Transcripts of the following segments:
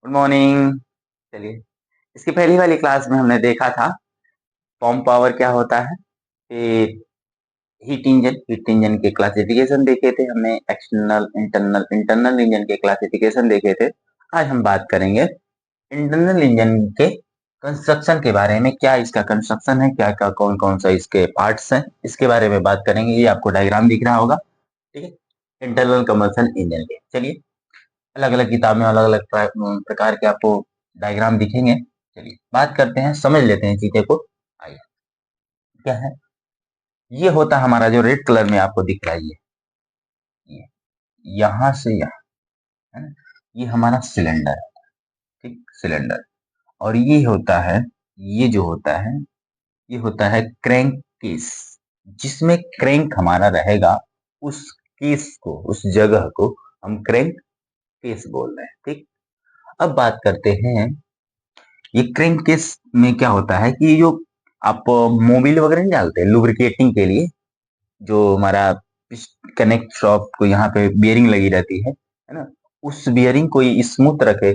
Good morning. चलिए, इसकी पहली वाली क्लास में हमने देखा था पंप पावर क्या होता है। फिर हीट इंजन के क्लासिफिकेशन देखे थे हमने, एक्सटर्नल इंटरनल इंटरनल इंजन के क्लासिफिकेशन देखे थे। आज हम बात करेंगे इंटरनल इंजन के कंस्ट्रक्शन के बारे में। क्या इसका कंस्ट्रक्शन है, क्या क्या कौन कौन सा इसके पार्ट्स हैं, इसके बारे में बात करेंगे। ये आपको डायग्राम दिख रहा होगा, ठीक है, इंटरनल कंबशन इंजन के। चलिए, अलग अलग किताब में अलग अलग प्रकार के आपको डायग्राम दिखेंगे। चलिए बात करते हैं, समझ लेते हैं चीजें को। आइए, क्या है ये, होता है हमारा जो रेड कलर में आपको दिख रहा है ये यहाँ से यहाँ, है ना, ये हमारा सिलेंडर है। ठीक, सिलेंडर। और ये होता है, ये जो होता है ये होता है क्रैंक केस, जिसमें क्रैंक हमारा रहेगा। उस केस को, उस जगह को हम क्रैंक केस बोल रहे हैं। ठीक, अब बात करते हैं, ये क्रैंक केस में क्या होता है कि जो आप मोबिल वगैरह नहीं डालते लुब्रिकेटिंग के लिए, जो हमारा कनेक्ट शॉफ्ट को यहाँ पे बियरिंग लगी रहती है ना, उस बियरिंग को स्मूथ रखे,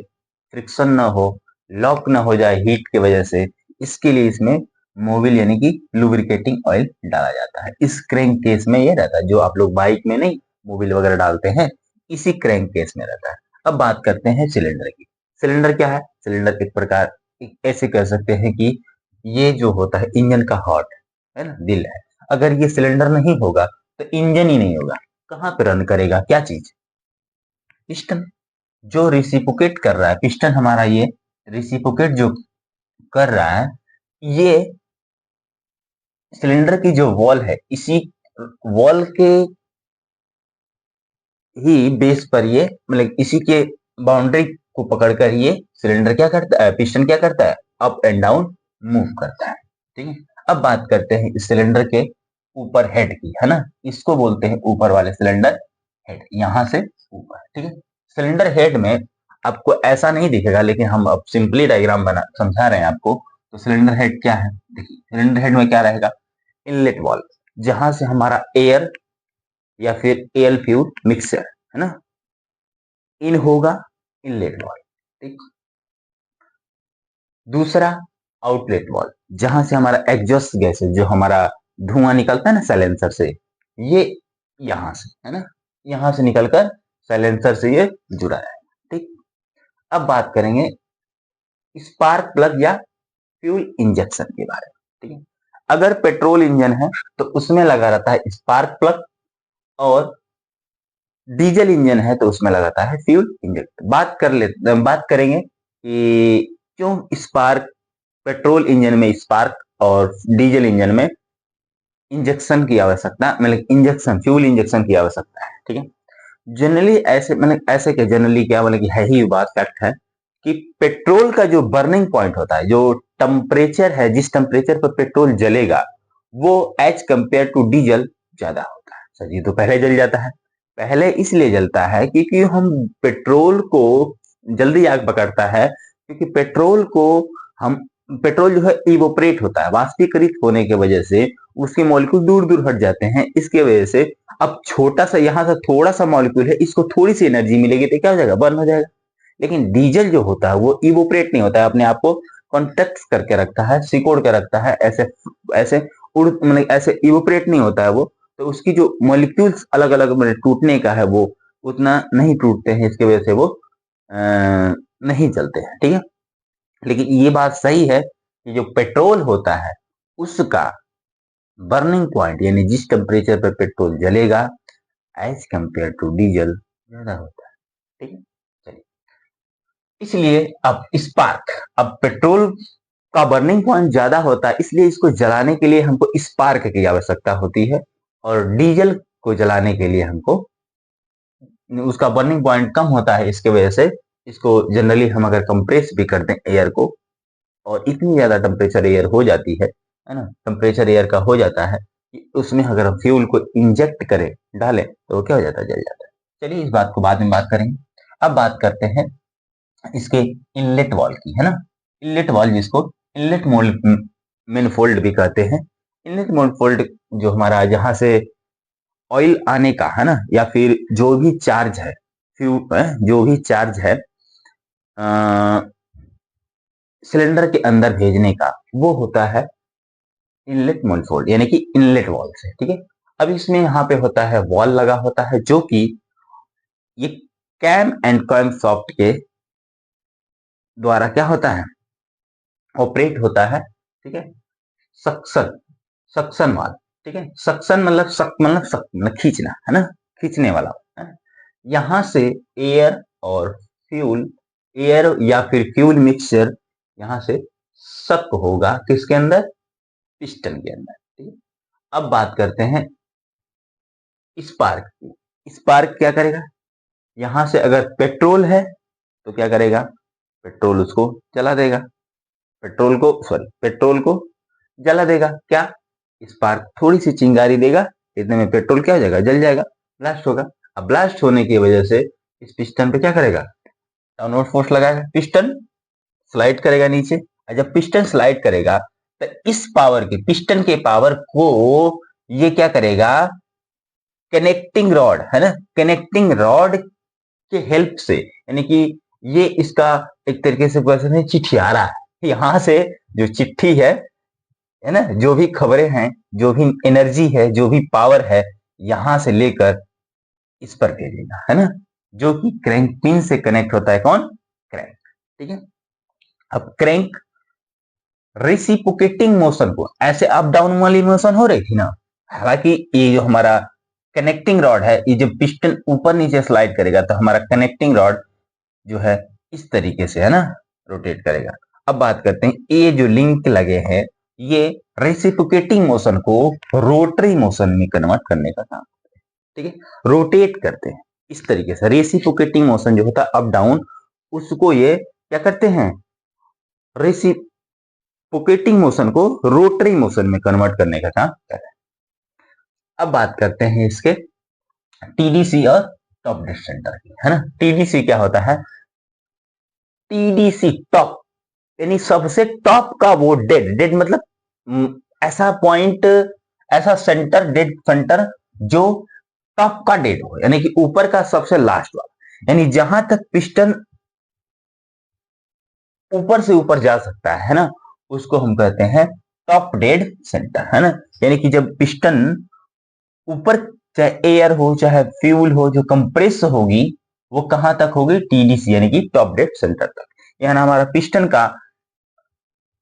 फ्रिक्शन ना हो, लॉक ना हो जाए हीट की वजह से, इसके लिए इसमें मोबिल यानी कि लुब्रिकेटिंग ऑयल डाला जाता है। इस क्रैंक केस में ये रहता है, जो आप लोग बाइक में नहीं मोबिल वगैरह डालते हैं, इसी क्रैंक केस में रहता है। अब बात करते हैं सिलेंडर की। सिलेंडर क्या है? सिलेंडर एक प्रकार, ऐसे कह सकते हैं कि ये जो होता है इंजन का हार्ट है ना, दिल है। अगर ये सिलेंडर नहीं होगा तो इंजन ही नहीं होगा। कहाँ पे रन करेगा? क्या चीज? पिस्टन, जो रिसिप्रोकेट कर रहा है। पिस्टन हमारा ये रिसिप्रोकेट जो कर रहा है, ये सिलेंडर की जो वॉल है, इसी वॉल के ही बेस पर ये, मतलब इसी के बाउंड्री को पकड़कर ये सिलेंडर क्या करता है, पिस्टन क्या करता है, अप एंड डाउन मूव करता है। ठीक है, अब बात करते हैं इस सिलेंडर के ऊपर हेड की, है ना, इसको बोलते हैं ऊपर वाले सिलेंडर हेड, यहां से ऊपर। ठीक है, सिलेंडर हेड में आपको ऐसा नहीं दिखेगा, लेकिन हम अब सिंपली डायग्राम बना समझा रहे हैं आपको। तो सिलेंडर हेड क्या है, देखिए सिलेंडर हेड में क्या रहेगा, इनलेट वाल्व, जहां से हमारा एयर या फिर एयर फ्यूल मिक्सचर, है ना, इन होगा, इनलेट वाल्व। ठीक, दूसरा आउटलेट वाल्व, जहां से हमारा एग्जॉस्ट गैस है, जो हमारा धुआं निकलता है ना साइलेंसर से, ये यहां से, है ना, यहां से निकलकर साइलेंसर से ये जुड़ा है। ठीक, अब बात करेंगे स्पार्क प्लग या फ्यूल इंजेक्शन के बारे में। ठीक है, अगर पेट्रोल इंजन है तो उसमें लगा रहता है स्पार्क प्लग, और डीजल इंजन है तो उसमें लगाता है फ्यूल इंजेक्टर। बात करेंगे कि क्यों स्पार्क, पेट्रोल इंजन में स्पार्क और डीजल इंजन में इंजेक्शन की आवश्यकता, मतलब इंजेक्शन, फ्यूल इंजेक्शन की आवश्यकता है। ठीक है, जनरली ऐसे, मतलब ऐसे के जनरली क्या, मतलब कि है ही बात, फैक्ट है कि पेट्रोल का जो बर्निंग पॉइंट होता है, जो टेम्परेचर है, जिस टेम्परेचर पर पेट्रोल जलेगा, वो एज कंपेयर टू डीजल ज्यादा होता है। सर ये तो पहले जल जाता है। पहले इसलिए जलता है क्योंकि हम पेट्रोल को जल्दी आग पकड़ता है, क्योंकि पेट्रोल को हम, पेट्रोल जो है इवोपरेट होता है, वाष्पीकृत होने की वजह से उसके मॉलिक्यूल दूर दूर हट जाते हैं। इसके वजह से अब छोटा सा, यहाँ से थोड़ा सा मॉलिक्यूल है, इसको थोड़ी सी एनर्जी मिलेगी तो क्या हो जाएगा, बर्न हो जाएगा। लेकिन डीजल जो होता है वो इवोपरेट नहीं होता है, अपने आप को कॉन्टेक्ट करके रखता है, सिकोड़ के रखता है, ऐसे ऐसे उड़, मतलब ऐसे इवोपरेट नहीं होता है वो। तो उसकी जो मॉलिक्यूल्स अलग अलग, मतलब टूटने का है, वो उतना नहीं टूटते हैं, इसकी वजह से वो नहीं चलते हैं। ठीक है, लेकिन ये बात सही है कि जो पेट्रोल होता है उसका बर्निंग पॉइंट, यानी जिस टेम्परेचर पर पेट्रोल जलेगा, एज कंपेयर टू डीजल ज्यादा होता है। ठीक है, चलिए, इसलिए अब स्पार्क, अब पेट्रोल का बर्निंग पॉइंट ज्यादा होता है, इसलिए इसको जलाने के लिए हमको स्पार्क की आवश्यकता होती है। और डीजल को जलाने के लिए हमको, उसका बर्निंग पॉइंट कम होता है, इसके वजह से इसको जनरली हम अगर कंप्रेस भी कर दें एयर को, और इतनी ज्यादा टेम्परेचर एयर हो जाती है ना, टेम्परेचर एयर का हो जाता है कि उसमें अगर हम फ्यूल को इंजेक्ट करें, डालें, तो वो क्या हो जाता है, जल जाता है। चलिए इस बात को बाद में बात करेंगे। अब बात करते हैं इसके इनलेट वॉल की, है ना, इनलेट वॉल, जिसको इनलेट मैनिफोल्ड भी कहते हैं। इनलेट मैनिफोल्ड जो हमारा, जहां से ऑयल आने का, है ना, या फिर जो भी चार्ज है, जो भी चार्ज है सिलेंडर के अंदर भेजने का, वो होता है इनलेट manifold, यानी कि इनलेट वॉल से। ठीक है, अब इसमें यहाँ पे होता है वॉल लगा होता है, जो कि ये कैम एंड कैम सॉफ्ट के द्वारा क्या होता है, ऑपरेट होता है। ठीक है, सक्शन, सक्शन वाल। ठीक है, सक्शन मतलब मतलब खींचना, है ना, खींचने वाला है ना? यहां से एयर और फ्यूल, एयर या फिर फ्यूल मिक्सचर यहां से सक होगा किसके अंदर, पिस्टन के अंदर। ठीक है, अब बात करते हैं स्पार्क की। स्पार्क क्या करेगा, यहां से अगर पेट्रोल है तो क्या करेगा, पेट्रोल उसको जला देगा, पेट्रोल को जला देगा। क्या, स्पार्क थोड़ी सी चिंगारी देगा, इतने में पेट्रोल क्या हो जाएगा, जल जाएगा, ब्लास्ट होगा। अब ब्लास्ट होने की वजह से इस पिस्टन पे क्या करेगा, डाउनवर्ड फोर्स लगाएगा, पिस्टन स्लाइड करेगा नीचे। और जब पिस्टन स्लाइड करेगा तो इस पावर के, पिस्टन के पावर को ये क्या करेगा, कनेक्टिंग रॉड, है ना, कनेक्टिंग रॉड के हेल्प से, यानी कि ये इसका एक तरीके से चिट्ठियारा है। यहाँ से जो चिट्ठी है ना, जो भी खबरें हैं, जो भी एनर्जी है, जो भी पावर है, यहां से लेकर इस पर भेजेगा, है ना, जो कि क्रैंक पिन से कनेक्ट होता है। कौन, क्रैंक। ठीक है, अब क्रैंक रेसिप्रोकेटिंग मोशन को, ऐसे अप डाउन वाली मोशन हो रही थी ना, हालांकि ये जो हमारा कनेक्टिंग रॉड है, ये जब पिस्टन ऊपर नीचे स्लाइड करेगा तो हमारा कनेक्टिंग रॉड जो है इस तरीके से, है ना, रोटेट करेगा। अब बात करते हैं ये जो लिंक लगे हैं, ये रेसिप्रोकेटिंग मोशन को रोटरी मोशन में कन्वर्ट करने का काम, ठीक है, रोटेट करते हैं इस तरीके से। रेसिप्रोकेटिंग मोशन जो होता है अप डाउन, उसको ये क्या करते हैं, रेसिप्रोकेटिंग मोशन को रोटरी मोशन में कन्वर्ट करने का काम करते हैं। अब बात करते हैं इसके टीडीसी और टॉप डेड सेंटर की, है ना। टीडीसी क्या होता है, टीडीसी टॉप, यानी सबसे टॉप का वो डेड, डेड मतलब ऐसा पॉइंट, ऐसा सेंटर, डेड सेंटर जो टॉप का डेड हो, यानी कि ऊपर का सबसे लास्ट वाला, यानी जहां तक पिस्टन ऊपर से ऊपर जा सकता है ना, उसको हम कहते हैं टॉप डेड सेंटर, है ना। यानी कि जब पिस्टन ऊपर, चाहे एयर हो चाहे फ्यूल हो, जो कंप्रेस होगी वो कहां तक होगी, टीडीसी, यानी कि टॉप डेड सेंटर तक। यानी हमारा पिस्टन का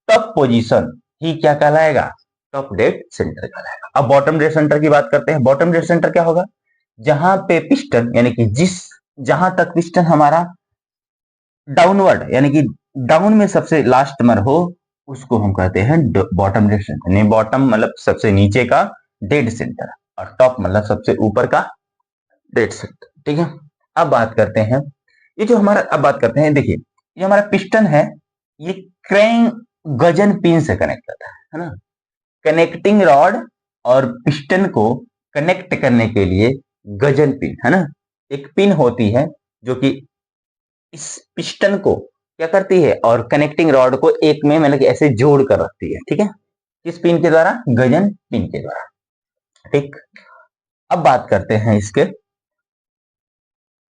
टॉप पोजीशन ही क्या कहलाएगा, टॉप डेड सेंटर कहलाएगा। अब बॉटम डेड सेंटर की बात करते हैं। बॉटम डेड सेंटर क्या होगा, जहां पे पिस्टन, यानी कि जहां तक पिस्टन हमारा डाउनवर्ड, यानी कि डाउन में सबसे लास्ट में हो, उसको हम कहते हैं बॉटम डेड सेंटर। नहीं, बॉटम मतलब सबसे नीचे का डेड सेंटर, और टॉप मतलब सबसे ऊपर का डेड सेंटर। ठीक है, अब बात करते हैं ये जो हमारा, अब बात करते हैं, देखिए ये हमारा पिस्टन है, ये क्रैंक गजन पिन से कनेक्ट होता है ना। कनेक्टिंग रॉड और पिस्टन को कनेक्ट करने के लिए गजन पिन, है ना, एक पिन होती है जो कि इस पिस्टन को क्या करती है, और कनेक्टिंग रॉड को एक में मतलब कि ऐसे जोड़ कर रखती है। ठीक है, किस पिन के द्वारा, गजन पिन के द्वारा। ठीक, अब बात करते हैं इसके,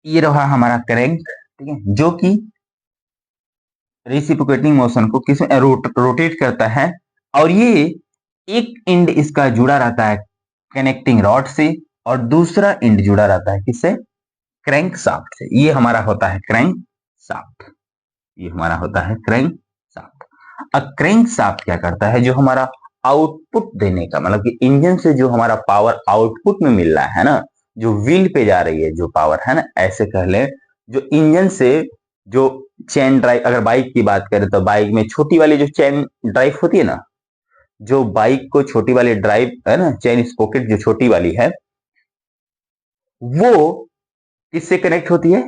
ये रहा हमारा क्रैंक, ठीक है, जो कि रेसिप्रोकेटिंग मोशन को किस रोटेट करता है, और ये एक एंड इसका जुड़ा रहता है कनेक्टिंग रॉड से, और दूसरा एंड जुड़ा रहता है किससे, क्रैंक शाफ्ट से। ये हमारा होता है क्रैंक शाफ्ट, ये हमारा होता है क्रैंक शाफ्ट। अब क्रैंक शाफ्ट क्या करता है, जो हमारा आउटपुट देने का, मतलब कि इंजन से जो हमारा पावर आउटपुट में मिल रहा है ना, जो व्हील पे जा रही है जो पावर, है ना, ऐसे कह ले, जो इंजन से जो चेन ड्राइव, अगर बाइक की बात करें तो बाइक में छोटी वाली जो चेन ड्राइव होती है ना, जो बाइक को छोटी वाली ड्राइव, है ना, चेन स्पोकेट जो छोटी वाली है, वो किससे कनेक्ट होती है,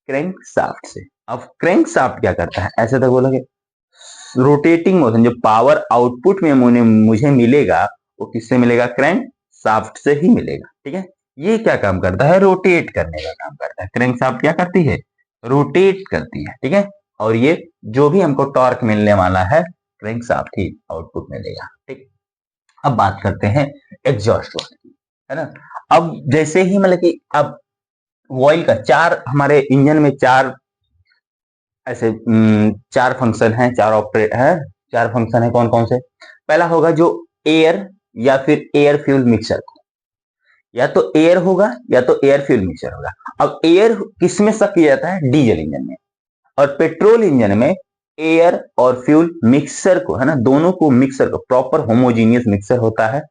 क्रैंक शाफ्ट से। अब क्रैंक शाफ्ट क्या करता है, ऐसे तक बोलोगे, रोटेटिंग मोशन, जो पावर आउटपुट में मुझे मिलेगा, वो किससे मिलेगा, क्रैंक शाफ्ट से ही मिलेगा। ठीक है, ये क्या काम करता है, रोटेट करने का काम करता है। क्रैंक शाफ्ट क्या करती है, रोटेट करती है। ठीक है, और ये जो भी हमको टॉर्क मिलने वाला है, क्रैंक शाफ्ट ही आउटपुट में देगा। ठीक, अब बात करते हैं एग्जॉस्ट की, है ना। अब जैसे ही मतलब कि अब ऑयल का चार, हमारे इंजन में चार ऐसे चार फंक्शन है, चार फंक्शन है। कौन कौन से? पहला होगा जो एयर या फिर एयर फ्यूल मिक्सर, या तो एयर होगा या तो एयर फ्यूल मिक्सर होगा। अब एयर किस में शक किया जाता है? डीजल इंजन में। और पेट्रोल इंजन में एयर और फ्यूल मिक्सर को, है ना, दोनों को मिक्सर को प्रॉपर होमोजीनियस मिक्सर होता है,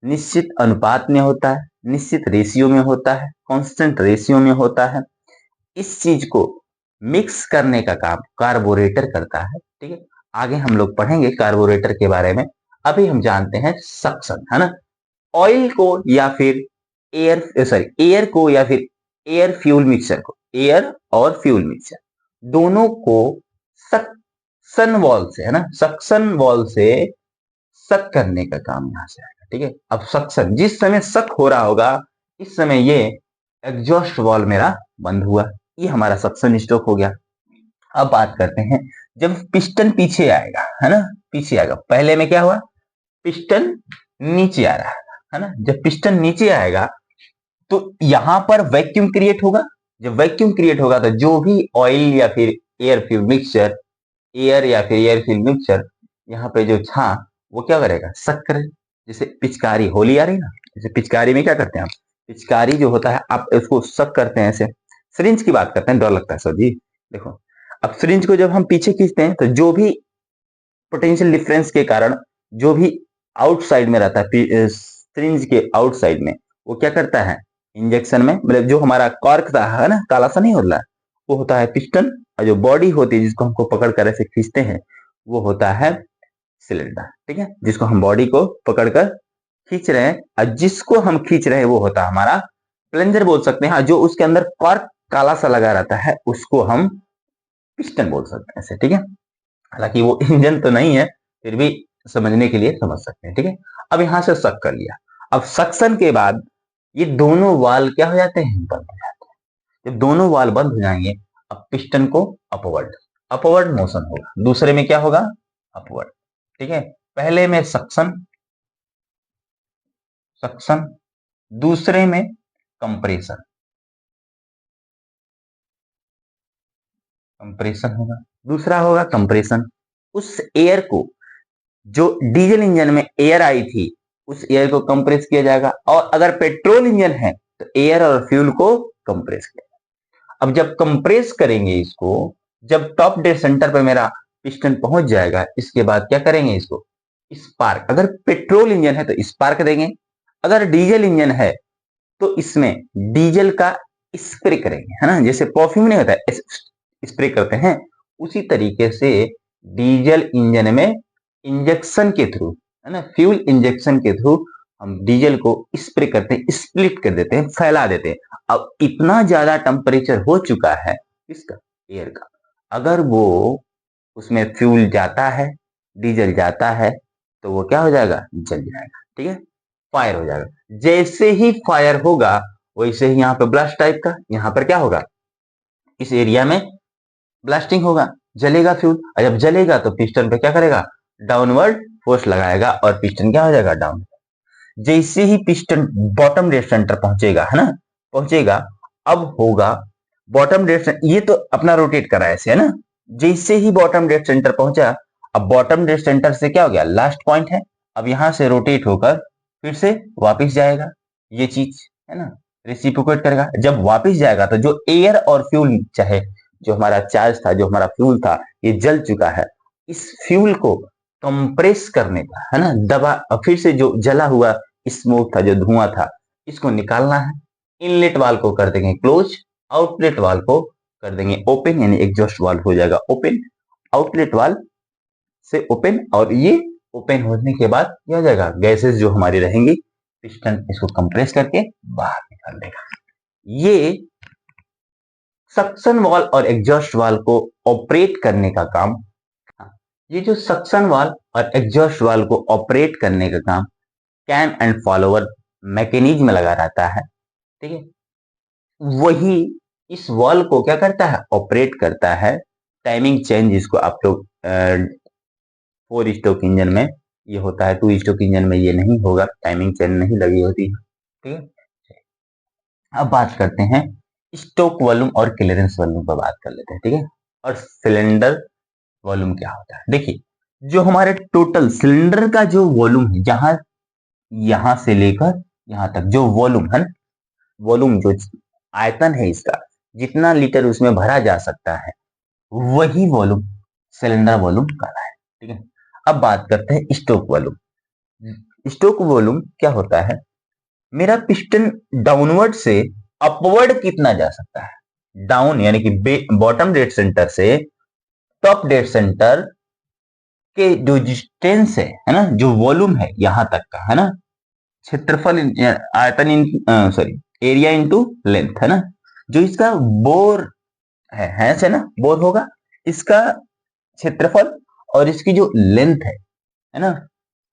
निश्चित अनुपात में होता है, निश्चित रेशियो में होता है, कांस्टेंट रेशियो में होता है। इस चीज को मिक्स करने का काम कार्बोरेटर करता है। ठीक है, आगे हम लोग पढ़ेंगे कार्बोरेटर के बारे में। अभी हम जानते हैं सक्शन, है ना। ऑयल को या फिर एयर को या फिर एयर फ्यूल मिक्सचर को, एयर और फ्यूल मिक्सचर दोनों को सक्शन वॉल से, है ना, सक्शन वॉल से सक करने का काम यहां से आएगा। ठीक है, अब सक्शन जिस समय सक हो रहा होगा, इस समय ये एग्जॉस्ट वॉल मेरा बंद हुआ, ये हमारा सक्शन स्ट्रोक हो गया। अब बात करते हैं जब पिस्टन पीछे आएगा, है ना, पीछे आएगा। पहले में क्या हुआ? पिस्टन नीचे आ रहा है ना। जब पिस्टन नीचे आएगा तो यहां पर वैक्यूम क्रिएट होगा। जब वैक्यूम क्रिएट होगा तो जो भी ऑयल या फिर एयर फ्यूल मिक्सचर, एयर या फिर एयर फ्यूल मिक्सचर यहाँ पे जो था वो क्या करेगा? सक करे। जैसे पिचकारी, होली आ रही ना, जैसे पिचकारी में क्या करते हैं आप? पिचकारी जो होता है आप उसको सक करते हैं ऐसे। सिरिंज की बात करते हैं, डर लगता है सर जी। देखो, अब सिरिंज को जब हम पीछे खींचते हैं तो जो भी पोटेंशियल डिफरेंस के कारण जो भी आउटसाइड में रहता है, सिरिंज के आउटसाइड में, वो क्या करता है? इंजेक्शन में, मतलब जो हमारा कॉर्क था, है ना, काला सा नहीं हो रहा, वो होता है पिस्टन। और जो बॉडी होती है जिसको हमको पकड़ कर ऐसे खींचते हैं, वो होता है सिलेंडर। ठीक है, जिसको हम बॉडी को पकड़कर खींच रहे हैं, और जिसको हम खींच रहे हैं वो होता है हमारा प्लंजर बोल सकते हैं। हाँ, जो उसके अंदर कॉर्क काला सा लगा रहता है उसको हम पिस्टन बोल सकते हैं ऐसे। ठीक है, हालांकि वो इंजन तो नहीं है, फिर भी समझने के लिए समझ सकते हैं। ठीक है, अब यहां से सक कर लिया। अब सक्शन के बाद ये दोनों वाल क्या हो जाते हैं? बंद हो जाते हैं। जब दोनों वाल बंद हो जाएंगे, अब पिस्टन को अपवर्ड अपवर्ड मोशन होगा। दूसरे में क्या होगा? अपवर्ड। ठीक है, पहले में सक्शन सक्शन, दूसरे में कंप्रेशन कंप्रेशन होगा। दूसरा होगा कंप्रेशन। उस एयर को, जो डीजल इंजन में एयर आई थी, उस एयर को कंप्रेस किया जाएगा। और अगर पेट्रोल इंजन है तो एयर और फ्यूल को कंप्रेस किया जाएगा। अब जब कंप्रेस करेंगे इसको, जब टॉप डेड सेंटर पर मेरा पिस्टन पहुंच जाएगा, इसके बाद क्या करेंगे? इसको स्पार्क। अगर पेट्रोल इंजन है तो स्पार्क देंगे, अगर डीजल इंजन है तो इसमें डीजल का स्प्रे करेंगे, है ना। जैसे परफ्यूम नहीं होता है, स्प्रे करते हैं, उसी तरीके से डीजल इंजन में इंजेक्शन के थ्रू, है ना, फ्यूल इंजेक्शन के थ्रू हम डीजल को स्प्रे करते हैं, स्प्लिट कर देते हैं, फैला देते हैं। अब इतना ज्यादा टेम्परेचर हो चुका है इसका, एयर का, अगर वो उसमें फ्यूल जाता है, डीजल जाता है, तो वो क्या हो जाएगा? जल जाएगा। ठीक है, फायर हो जाएगा। जैसे ही फायर होगा, वैसे ही यहाँ पे ब्लास्ट टाइप का, यहाँ पर क्या होगा? इस एरिया में ब्लास्टिंग होगा, जलेगा फ्यूल। और जब जलेगा तो पिस्टन पे क्या करेगा? डाउनवर्ड फोर्स लगाएगा और पिस्टन क्या हो जाएगा? डाउन। जैसे ही पिस्टन बॉटम डेड सेंटर पहुंचेगा, है ना, पहुंचेगा, अब होगा बॉटम डेड सेंटर, ये तो अपना रोटेट करा है ऐसे, है ना। जैसे ही बॉटम डेड सेंटर पहुंचा, अब बॉटम डेड सेंटर से क्या हो गया? लास्ट पॉइंट है। अब यहां से रोटेट होकर फिर से वापिस जाएगा, ये चीज, है ना, रेसिप्रोकेट करेगा। जब वापिस जाएगा तो जो एयर और फ्यूल, चाहे जो हमारा चार्ज था, जो हमारा फ्यूल था, ये जल चुका है। इस फ्यूल को कंप्रेस करने का, है ना, दबा, फिर से जो जला हुआ स्मोक था, जो धुआं था, इसको निकालना है। इनलेट वाल को कर देंगे क्लोज, आउटलेट वाल को कर देंगे ओपन, यानी एग्जॉस्ट वाल हो जाएगा ओपन, आउटलेट वाल से ओपन। और ये ओपन होने के बाद क्या हो जाएगा? गैसेस जो हमारी रहेंगी, पिस्टन इसको कंप्रेस करके बाहर निकाल देगा। ये सक्शन वाल और एग्जॉस्ट वाल को ऑपरेट करने का काम, ये जो सक्शन वाल और एग्जॉस्ट वाल को ऑपरेट करने का काम कैम एंड फॉलोअर मैकेनिज्म लगा रहता है। ठीक है, वही इस वाल को क्या करता है? ऑपरेट करता है। टाइमिंग चेंज, जिसको आप लोग 4 स्ट्रोक इंजन में ये होता है, 2 स्ट्रोक इंजन में ये नहीं होगा, टाइमिंग चेन नहीं लगी होती है। ठीक है, अब बात करते हैं स्टोक वॉल्यूम और क्लियरेंस वॉल्यूम पर बात कर लेते हैं। ठीक है, और सिलेंडर वॉल्यूम क्या होता है। देखिए, जो हमारे टोटल सिलेंडर का जो वॉल्यूम है, जहां यहां से लेकर यहां तक जो वॉल्यूम है ना, वॉल्यूम जो आयतन है इसका, जितना लीटर उसमें भरा जा सकता है, वही वॉल्यूम सिलेंडर वॉल्यूम कहलाता है। ठीक है, अब बात करते हैं स्टोक वॉल्यूम। स्टोक वॉल्यूम क्या होता है, मेरा पिस्टन डाउनवर्ड से अपवर्ड कितना जा सकता है। डाउन यानी कि बॉटम डेड सेंटर से टॉप डेड सेंटर के जो डिस्टेंस है ना, जो वॉल्यूम है यहां तक का, है ना, क्षेत्रफल आयतन इन सॉरी एरिया इनटू लेंथ, है ना, जो इसका बोर है से ना, बोर होगा इसका क्षेत्रफल और इसकी जो लेंथ है ना,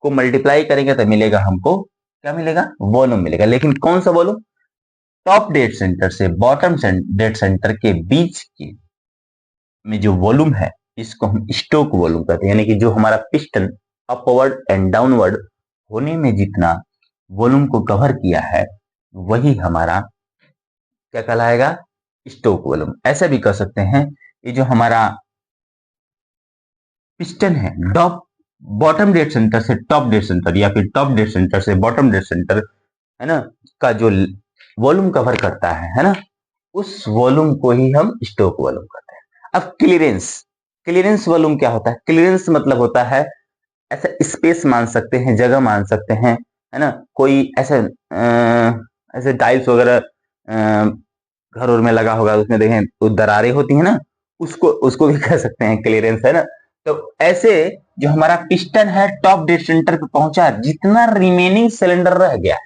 को मल्टीप्लाई करेंगे तो मिलेगा हमको, क्या मिलेगा, वॉल्यूम मिलेगा। लेकिन कौन सा वॉल्यूम, टॉप डेड सेंटर से बॉटम डेड सेंटर के बीच की में जो वॉल्यूम है, इसको हम स्टोक वॉल्यूम कहते हैं। यानी कि जो हमारा पिस्टन अपवर्ड एंड डाउनवर्ड होने में जितना वॉल्यूम को कवर किया है, वही हमारा क्या कहलाएगा, स्टोक वॉल्यूम। ऐसा भी कर सकते हैं, ये जो हमारा पिस्टन है, टॉप बॉटम डेड सेंटर से टॉप डेड सेंटर या फिर टॉप डेड सेंटर से बॉटम डेड सेंटर, है ना, का जो वॉल्यूम कवर करता है ना, उस वॉल्यूम को ही हम स्टोक वॉल्यूम कहते हैं। अब क्लियरेंस, क्लियरेंस वॉल्यूम क्या होता है, क्लियरेंस मतलब होता है ऐसा स्पेस मान सकते हैं, जगह मान सकते हैं, है ना, कोई ऐसे ऐसे टाइल्स वगैरह घर और में लगा होगा, उसमें देखें तो दरारें होती है ना, उसको उसको भी कह सकते हैं क्लियरेंस, है ना। तो ऐसे जो हमारा पिस्टन है टॉप डेड सेंटर पे पहुंचा, जितना रिमेनिंग सिलेंडर रह गया,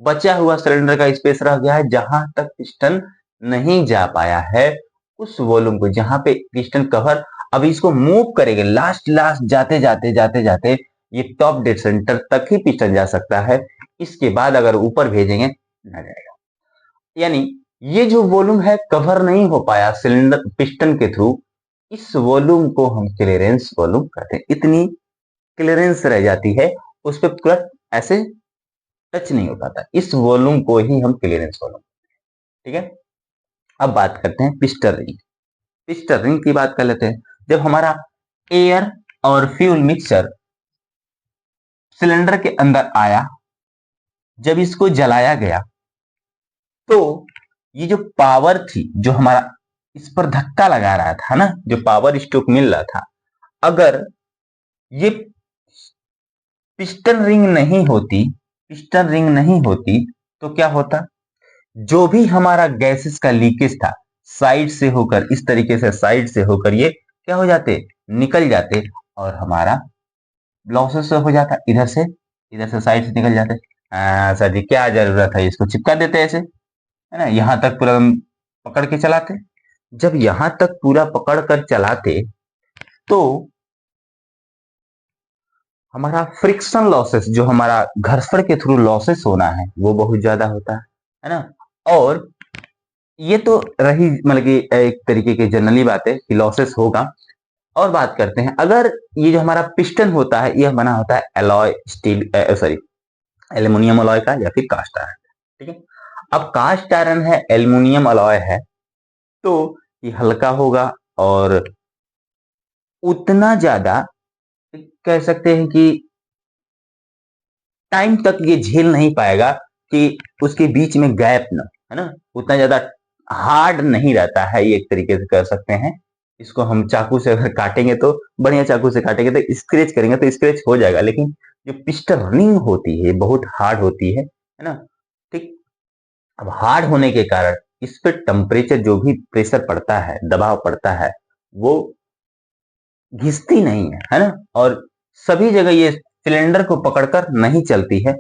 बचा हुआ सिलेंडर का स्पेस रह गया है, जहां तक पिस्टन नहीं जा पाया है, उस वॉल्यूम को जहां पे पिस्टन कवर, अब इसको मूव करेंगे, लास्ट लास्ट जाते जाते जाते जाते ये टॉप डेड सेंटर तक ही पिस्टन जा सकता है। इसके बाद अगर ऊपर भेजेंगे ना जाएगा। यानी ये जो वॉल्यूम है कवर नहीं हो पाया सिलेंडर पिस्टन के थ्रू, इस वॉल्यूम को हम क्लियरेंस वॉल्यूम कहते हैं। इतनी क्लियरेंस रह जाती है, उस पर पूरा ऐसे टच नहीं हो पाता, इस वॉल्यूम को ही हम क्लियरेंस वॉल्यूम। ठीक है, अब बात करते हैं पिस्टन रिंग। पिस्टन रिंग की बात कर लेते हैं। जब हमारा एयर और फ्यूल मिक्सचर सिलेंडर के अंदर आया, जब इसको जलाया गया, तो ये जो पावर थी, जो हमारा इस पर धक्का लगा रहा था ना, जो पावर स्ट्रोक मिल रहा था, अगर ये पिस्टन रिंग नहीं होती, पिस्टन रिंग नहीं होती तो क्या होता, जो भी हमारा गैसेस का लीकेज था, साइड से होकर, इस तरीके से साइड से होकर ये क्या हो जाते, निकल जाते, और हमारा लॉसेस हो जाता, इधर से साइड से निकल जाते। सर जी क्या जरूरत है, इसको चिपका देते ऐसे, है ना, यहां तक पूरा हम पकड़ के चलाते। जब यहां तक पूरा पकड़ कर चलाते, तो हमारा फ्रिक्शन लॉसेस, जो हमारा घर्षण के थ्रू लॉसेस होना है, वो बहुत ज्यादा होता है ना। और ये तो रही मतलब कि एक तरीके की जनरली बात है कि लॉसेस होगा। और बात करते हैं, अगर ये जो हमारा पिस्टन होता है, यह बना होता है alloy steel, sorry aluminium alloy का या फिर कास्ट आयरन। ठीक है, अब कास्ट आयरन है, एल्यूमिनियम अलॉय है, तो ये हल्का होगा और उतना ज्यादा कह सकते हैं कि टाइम तक ये झेल नहीं पाएगा कि उसके बीच में गैप ना, है ना, उतना ज्यादा हार्ड नहीं रहता है, ये एक तरीके से कर सकते हैं। इसको हम चाकू से अगर काटेंगे तो, बढ़िया चाकू से काटेंगे तो स्क्रैच करेंगे तो स्क्रैच हो जाएगा, लेकिन जो पिस्टन रिंग होती है बहुत हार्ड होती है ना। ठीक, अब हार्ड होने के कारण इस पर टेम्परेचर, जो भी प्रेशर पड़ता है, दबाव पड़ता है, वो घिसती नहीं है ना, और सभी जगह ये सिलेंडर को पकड़कर नहीं चलती है।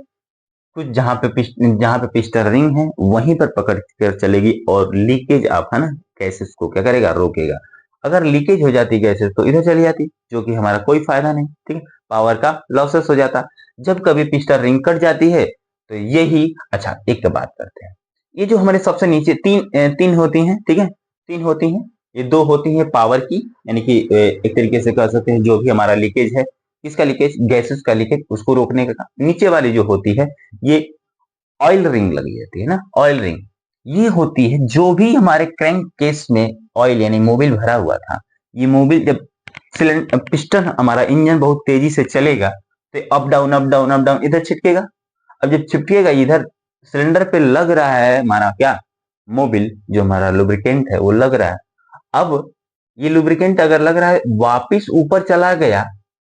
कुछ जहां पे पिस्टन रिंग है वहीं पर पकड़ कर चलेगी, और लीकेज आप, है ना, गैसेस को क्या करेगा, रोकेगा। अगर लीकेज हो जाती गैसेस तो इधर चली जाती, जो कि हमारा कोई फायदा नहीं। ठीक है, पावर का लॉसेस हो जाता। जब कभी पिस्टन रिंग कट जाती है तो यही, अच्छा एक बात करते हैं, ये जो हमारे सबसे नीचे तीन होती हैं, ठीक है, तीन होती हैं, ये दो होती हैं पावर की, यानी कि एक तरीके से कह सकते हैं जो भी हमारा लीकेज है, किसका लीकेज, गैसेस का लीकेज, उसको रोकने का काम। नीचे वाली जो होती है ये ऑयल रिंग लगी रहती है ना, ऑयल रिंग, ये होती है जो भी हमारे क्रैंक केस में ऑयल यानी मोबिल भरा हुआ था, ये मोबिल जब सिलेंडर पिस्टन हमारा इंजन बहुत तेजी से चलेगा तो up down up down up down इधर छिटकेगा। अब जब छिटकेगा इधर सिलेंडर पे लग रहा है हमारा क्या मोबिल, जो हमारा लुब्रिकेंट है वो लग रहा है। अब ये लुब्रिकेंट अगर लग रहा है वापिस ऊपर चला गया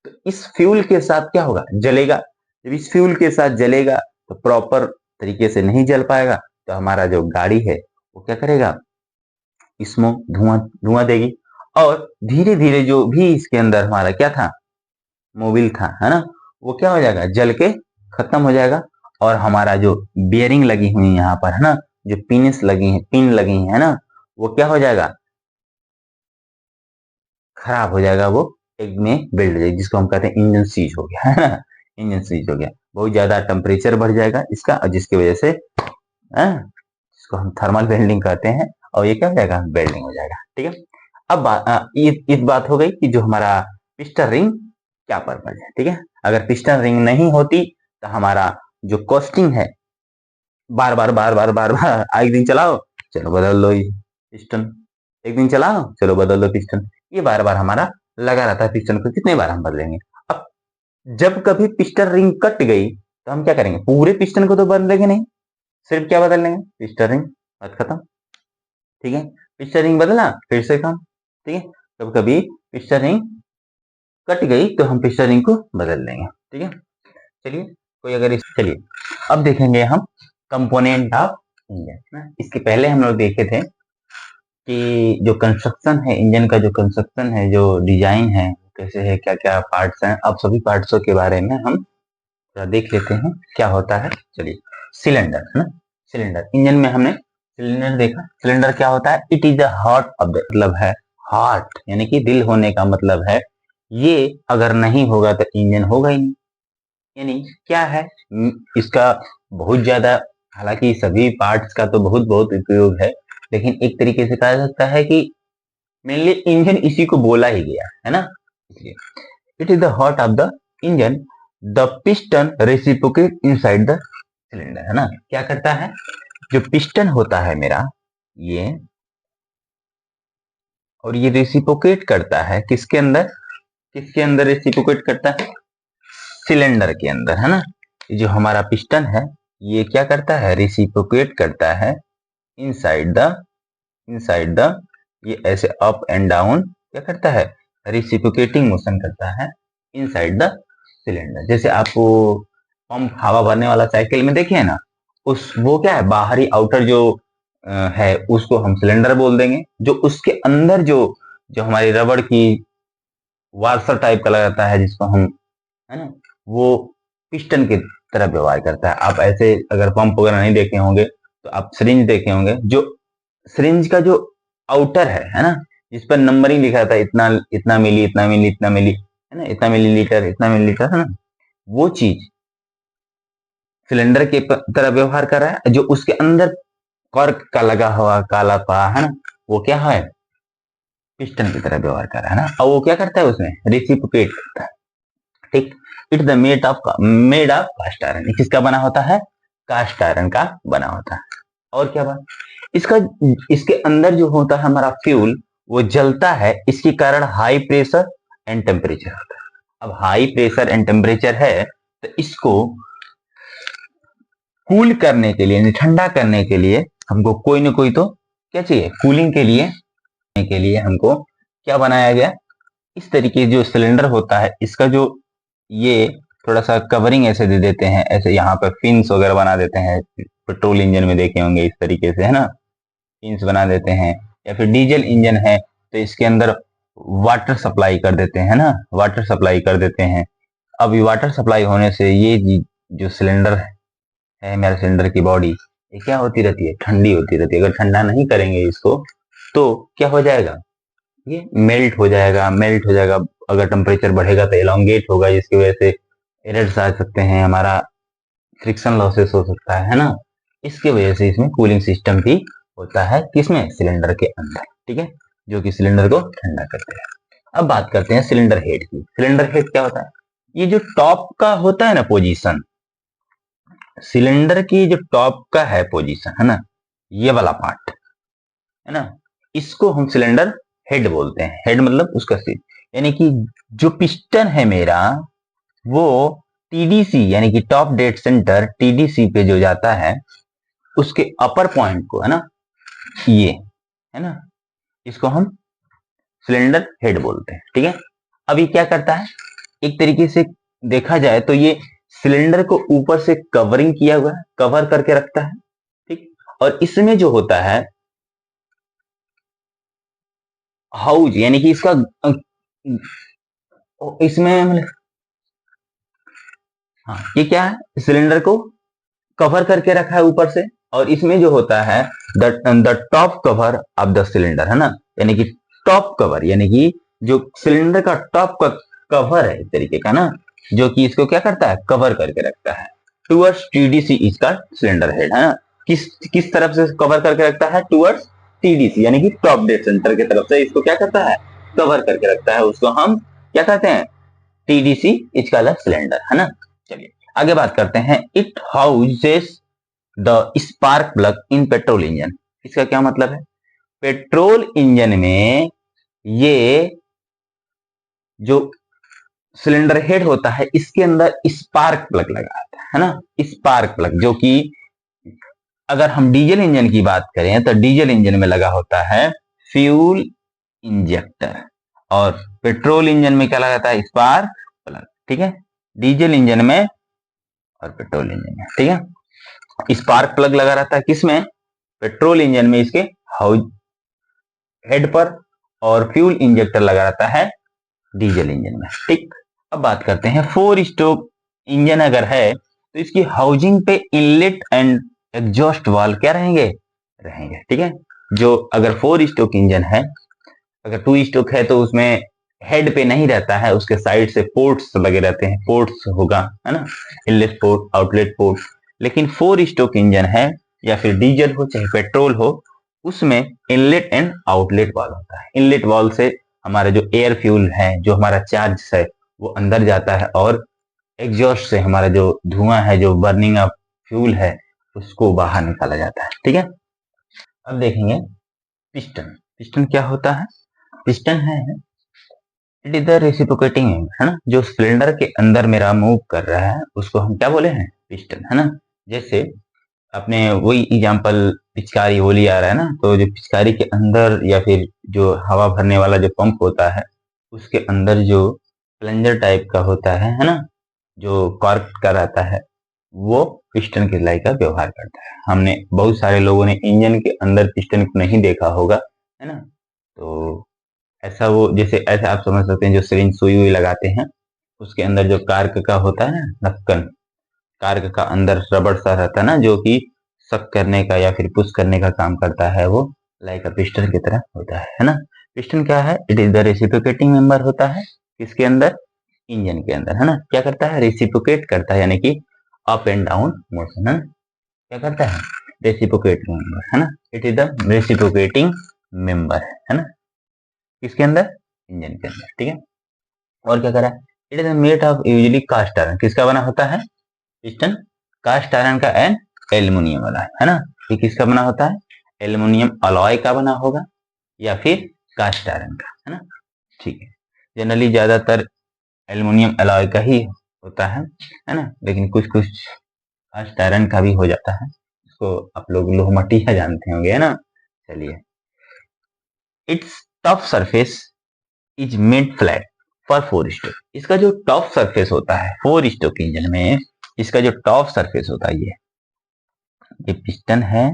तो इस फ्यूल के साथ क्या होगा, जलेगा। जब इस फ्यूल के साथ जलेगा तो प्रॉपर तरीके से नहीं जल पाएगा, तो हमारा जो गाड़ी है वो क्या करेगा, स्मोक धुआं धुआं देगी। और धीरे धीरे जो भी इसके अंदर हमारा क्या था मोबिल था, है ना, वो क्या हो जाएगा, जल के खत्म हो जाएगा। और हमारा जो बियरिंग लगी हुई यहाँ पर है ना, जो पिन्स लगी है, पिन लगी है ना, वो क्या हो जाएगा, खराब हो जाएगा, वो एक में बिल्ड हो जाएगी, जिसको हम कहते हैं इंजन सीज हो गया, है ना, इंजन सीज हो गया। बहुत ज्यादा टेम्परेचर बढ़ जाएगा इसका, और जिसकी वजह से इसको हम थर्मल वेल्डिंग कहते हैं, और ये क्या हो जाएगा, वेल्डिंग हो जाएगा। ठीक है, अब इस बात हो गई कि जो हमारा पिस्टन रिंग क्या पर्पज है। ठीक है, अगर पिस्टन रिंग नहीं होती तो हमारा जो कॉस्टिंग है, बार बार बार बार बार बार एक दिन चलाओ चलो बदल लो ये पिस्टन, एक दिन चलाओ चलो बदल लो पिस्टन, ये बार बार हमारा लगा रहता है। पिस्टन को कितने बार हम बदलेंगे। अब जब कभी पिस्टन रिंग कट गई तो हम क्या करेंगे, पूरे पिस्टन को तो बदलेंगे नहीं, सिर्फ क्या बदल लेंगे, पिस्टन रिंग, बात खत्म। ठीक है, पिस्टन रिंग बदला फिर से काम। ठीक है, जब कभी पिस्टन रिंग कट गई तो हम पिस्टन रिंग को बदल लेंगे। ठीक है, चलिए कोई अगर चलिए अब देखेंगे हम कंपोनेंट ऑफ इंजन। इसके पहले हम लोग देखे थे कि जो कंस्ट्रक्शन है इंजन का, जो कंस्ट्रक्शन है, जो डिजाइन है कैसे है, क्या क्या पार्ट्स हैं, अब सभी पार्ट्सों के बारे में हम देख लेते हैं क्या होता है। चलिए, सिलेंडर है ना, सिलेंडर इंजन में हमने सिलेंडर देखा। सिलेंडर क्या होता है, it is the heart of the, मतलब है हार्ट यानी कि दिल होने का मतलब है। ये अगर नहीं होगा तो इंजन होगा ही नहीं। यानी क्या है इसका बहुत ज्यादा, हालांकि सभी पार्ट्स का तो बहुत बहुत उपयोग है, लेकिन एक तरीके से कहा जा सकता है कि मेनली इंजन इसी को बोला ही गया है ना। इसलिए it is the heart of the engine, the piston reciprocate inside the cylinder, है ना। क्या करता है, जो पिस्टन होता है मेरा ये, और ये रेसिप्रोकेट करता है किसके अंदर, किसके अंदर रेसिप्रोकेट करता है, सिलेंडर के अंदर, है ना। जो हमारा पिस्टन है ये क्या करता है, रेसिप्रोकेट करता है इनसाइड द, ये ऐसे अप एंड डाउन क्या करता है, रेसिप्रोकेटिंग मोशन करता है इनसाइड द सिलेंडर। जैसे आपको पंप हवा भरने वाला साइकिल में देखे ना, उस वो क्या है, बाहरी आउटर जो है उसको हम सिलेंडर बोल देंगे। जो उसके अंदर जो जो हमारी रबड़ की वार्सर टाइप का लगाता है जिसको हम, है ना, वो पिस्टन की तरह व्यवहार करता है। आप ऐसे अगर पंप वगैरह नहीं देखे होंगे तो आप सिरिंज देखे होंगे, जो सिरिंज का जो आउटर है ना, जिस पर नंबरिंग लिखा था, इतना इतना मिली इतना मिली इतना मिली, है ना, इतना मिलीलीटर इतना मिलीलीटर, है ना, वो चीज सिलेंडर के तरह व्यवहार कर रहा है। जो उसके अंदर कॉर्क का लगा हुआ काला पा है ना, वो क्या है, पिस्टन की तरह व्यवहार कर रहा है ना। और वो क्या करता है, उसमें रेसिप्रोकेट करता है। ठीक, it the made of cast iron, किसका बना होता है, कास्ट आयरन का बना होता है। और क्या बात, इसका इसके अंदर जो होता है हमारा फ्यूल, वो जलता है, इसके कारण हाई प्रेशर एंड टेम्परेचर होता है। अब हाई प्रेशर एंड टेम्परेचर है तो इसको कूल करने के लिए, ठंडा करने के लिए हमको कोई ना कोई तो क्या चाहिए, कूलिंग के लिए हमको क्या बनाया गया, इस तरीके जो सिलेंडर होता है इसका जो ये थोड़ा सा कवरिंग ऐसे दे देते हैं, ऐसे यहाँ पर फिन्स वगैरह बना देते हैं। पेट्रोल इंजन में देखे होंगे इस तरीके से, है ना, फिन्स बना देते हैं। या फिर डीजल इंजन है तो इसके अंदर वाटर सप्लाई कर देते हैं ना, वाटर सप्लाई कर देते हैं। अब ये वाटर सप्लाई होने से ये जो सिलेंडर है मेरा, सिलेंडर की बॉडी ये क्या होती रहती है, ठंडी होती रहती है। अगर ठंडा नहीं करेंगे इसको तो क्या हो जाएगा, ये मेल्ट हो जाएगा। अगर टेम्परेचर बढ़ेगा तो एलोंगेट होगा, जिसकी वजह से एरर्स आ सकते हैं, हमारा फ्रिक्शन लॉसेस हो सकता है ना। इसकी वजह से इसमें कूलिंग सिस्टम भी होता है, किसमें, सिलेंडर के अंदर। ठीक है, जो कि सिलेंडर को ठंडा करते हैं। अब बात करते हैं सिलेंडर हेड की। सिलेंडर हेड क्या होता है, ये जो टॉप का होता है ना पोजीशन, सिलेंडर की जो टॉप का है पोजीशन, है ना, ये वाला पार्ट, है ना, इसको हम सिलेंडर हेड बोलते हैं। हेड मतलब उसका सिर, यानी कि जो पिस्टन है मेरा वो टीडीसी यानी कि टॉप डेड सेंटर टीडीसी पे जो जाता है उसके अपर पॉइंट को, है ना, ये है ना, इसको हम सिलेंडर हेड बोलते हैं। ठीक है, अब ये क्या करता है, एक तरीके से देखा जाए तो ये सिलेंडर को ऊपर से कवरिंग किया हुआ है, कवर करके रखता है। ठीक, और इसमें जो होता है हाउज यानी कि इसका इसमें मतलब, हाँ ये क्या है, सिलेंडर को कवर करके रखा है ऊपर से, और इसमें जो होता है the top cover of the cylinder, है ना, यानी कि टॉप कवर यानी कि जो सिलेंडर का टॉप का कवर है एक तरीके का ना, जो कि इसको क्या करता है, कवर करके रखता है। टूवर्ड्स टीडीसी इसका सिलेंडर हेड, है ना, किस किस तरफ से कवर करके रखता है, टूवर्ड्स टीडीसी यानी कि टॉप डेड सेंटर की तरफ से इसको क्या करता है, कवर करके रखता है। उसको हम क्या कहते हैं, टीडीसी इसका सिलेंडर, है ना। चलिए आगे बात करते हैं। It houses the spark plug in petrol engine. इसका क्या मतलब है, पेट्रोल इंजन में ये जो सिलेंडर हेड होता है इसके अंदर स्पार्क प्लग लगा होता है ना, स्पार्क प्लग, जो कि अगर हम डीजल इंजन की बात करें तो डीजल इंजन में लगा होता है फ्यूल इंजेक्टर, और पेट्रोल इंजन में क्या लगाता है, स्पार्क प्लग। ठीक है, डीजल इंजन में और पेट्रोल इंजन में, ठीक है, स्पार्क प्लग लगा रहता है किसमें, पेट्रोल इंजन में इसके हाउस हेड पर, और फ्यूल इंजेक्टर लगा रहता है डीजल इंजन में। ठीक, अब बात करते हैं, फोर स्ट्रोक इंजन अगर है तो इसकी हाउसिंग पे इनलेट एंड एग्जॉस्ट वाल्व क्या रहेंगे, रहेंगे। ठीक है, जो अगर फोर स्ट्रोक इंजन है, अगर टू स्ट्रोक है तो उसमें हेड पे नहीं रहता है, उसके साइड से पोर्ट्स लगे रहते हैं, पोर्ट्स होगा, है ना, इनलेट पोर्ट आउटलेट पोर्ट। लेकिन फोर स्ट्रोक इंजन है, या फिर डीजल हो चाहे पेट्रोल हो, उसमें इनलेट एंड आउटलेट वाल्व होता है। इनलेट वाल्व से हमारा जो एयर फ्यूल है, जो हमारा चार्ज है, वो अंदर जाता है, और एग्जॉस्ट से हमारा जो धुआं है, जो बर्निंग ऑफ फ्यूल है, उसको बाहर निकाला जाता है। ठीक है, अब देखेंगे पिस्टन। पिस्टन क्या होता है, पिस्टन है इट इज द रेसिप्रोकेटिंग, है ना, जो सिलेंडर के अंदर मेरा मूव कर रहा है उसको हम क्या बोले हैं, पिस्टन, है ना। जैसे अपने वही एग्जांपल पिचकारी होली आ रहा है ना, तो जो पिचकारी के अंदर या फिर जो हवा भरने वाला जो पंप होता है उसके अंदर जो प्लंजर टाइप का होता है ना, जो कॉर्क का रहता है, वो पिस्टन की सिलाई का व्यवहार करता है। हमने बहुत सारे लोगों ने इंजन के अंदर पिस्टन को नहीं देखा होगा, है ना, तो ऐसा वो जैसे ऐसे आप समझ सकते हैं, जो सिरिंज सुई हुई लगाते हैं उसके अंदर जो कार्क का होता है ना ढक्कन, कार्क का अंदर रबड़ सा रहता है ना, जो कि सक करने का या फिर पुश करने का काम करता है, वो लाइक अ पिस्टन की तरह होता है ना। पिस्टन क्या है, it is the reciprocating member होता है किसके अंदर, इंजन के अंदर, है ना। क्या करता है, रेसिप्रोकेट करता है, यानी कि अप एंड डाउन मोशन, है ना, क्या करता है, रेसिप्रोकेटिंग मेंबर, है ना, it is the reciprocating member, है ना, किसके अंदर, इंजन के अंदर। ठीक है, और क्या करा, it is made of usually cast iron, किसका बना होता है, पिस्टन कास्ट आयरन का एंड एल्यूमिनियम वाला, है ना। ये किसका बना होता है, एल्यूमिनियम अलॉय का बना होगा या फिर कास्ट आयरन का, है ना। ठीक है, जनरली ज्यादातर एल्यूमिनियम अलॉय का ही होता है ना, लेकिन कुछ कुछ कास्ट आयरन का भी हो जाता है, इसको आप लोग लोह मटिया जानते होंगे, है ना। चलिए, it's tough surface is made flat for four stroke. इसका जो टॉप सरफेस होता है फोर स्ट्रोक इंजन में, इसका जो टॉप सरफेस होता है, ये पिस्टन है,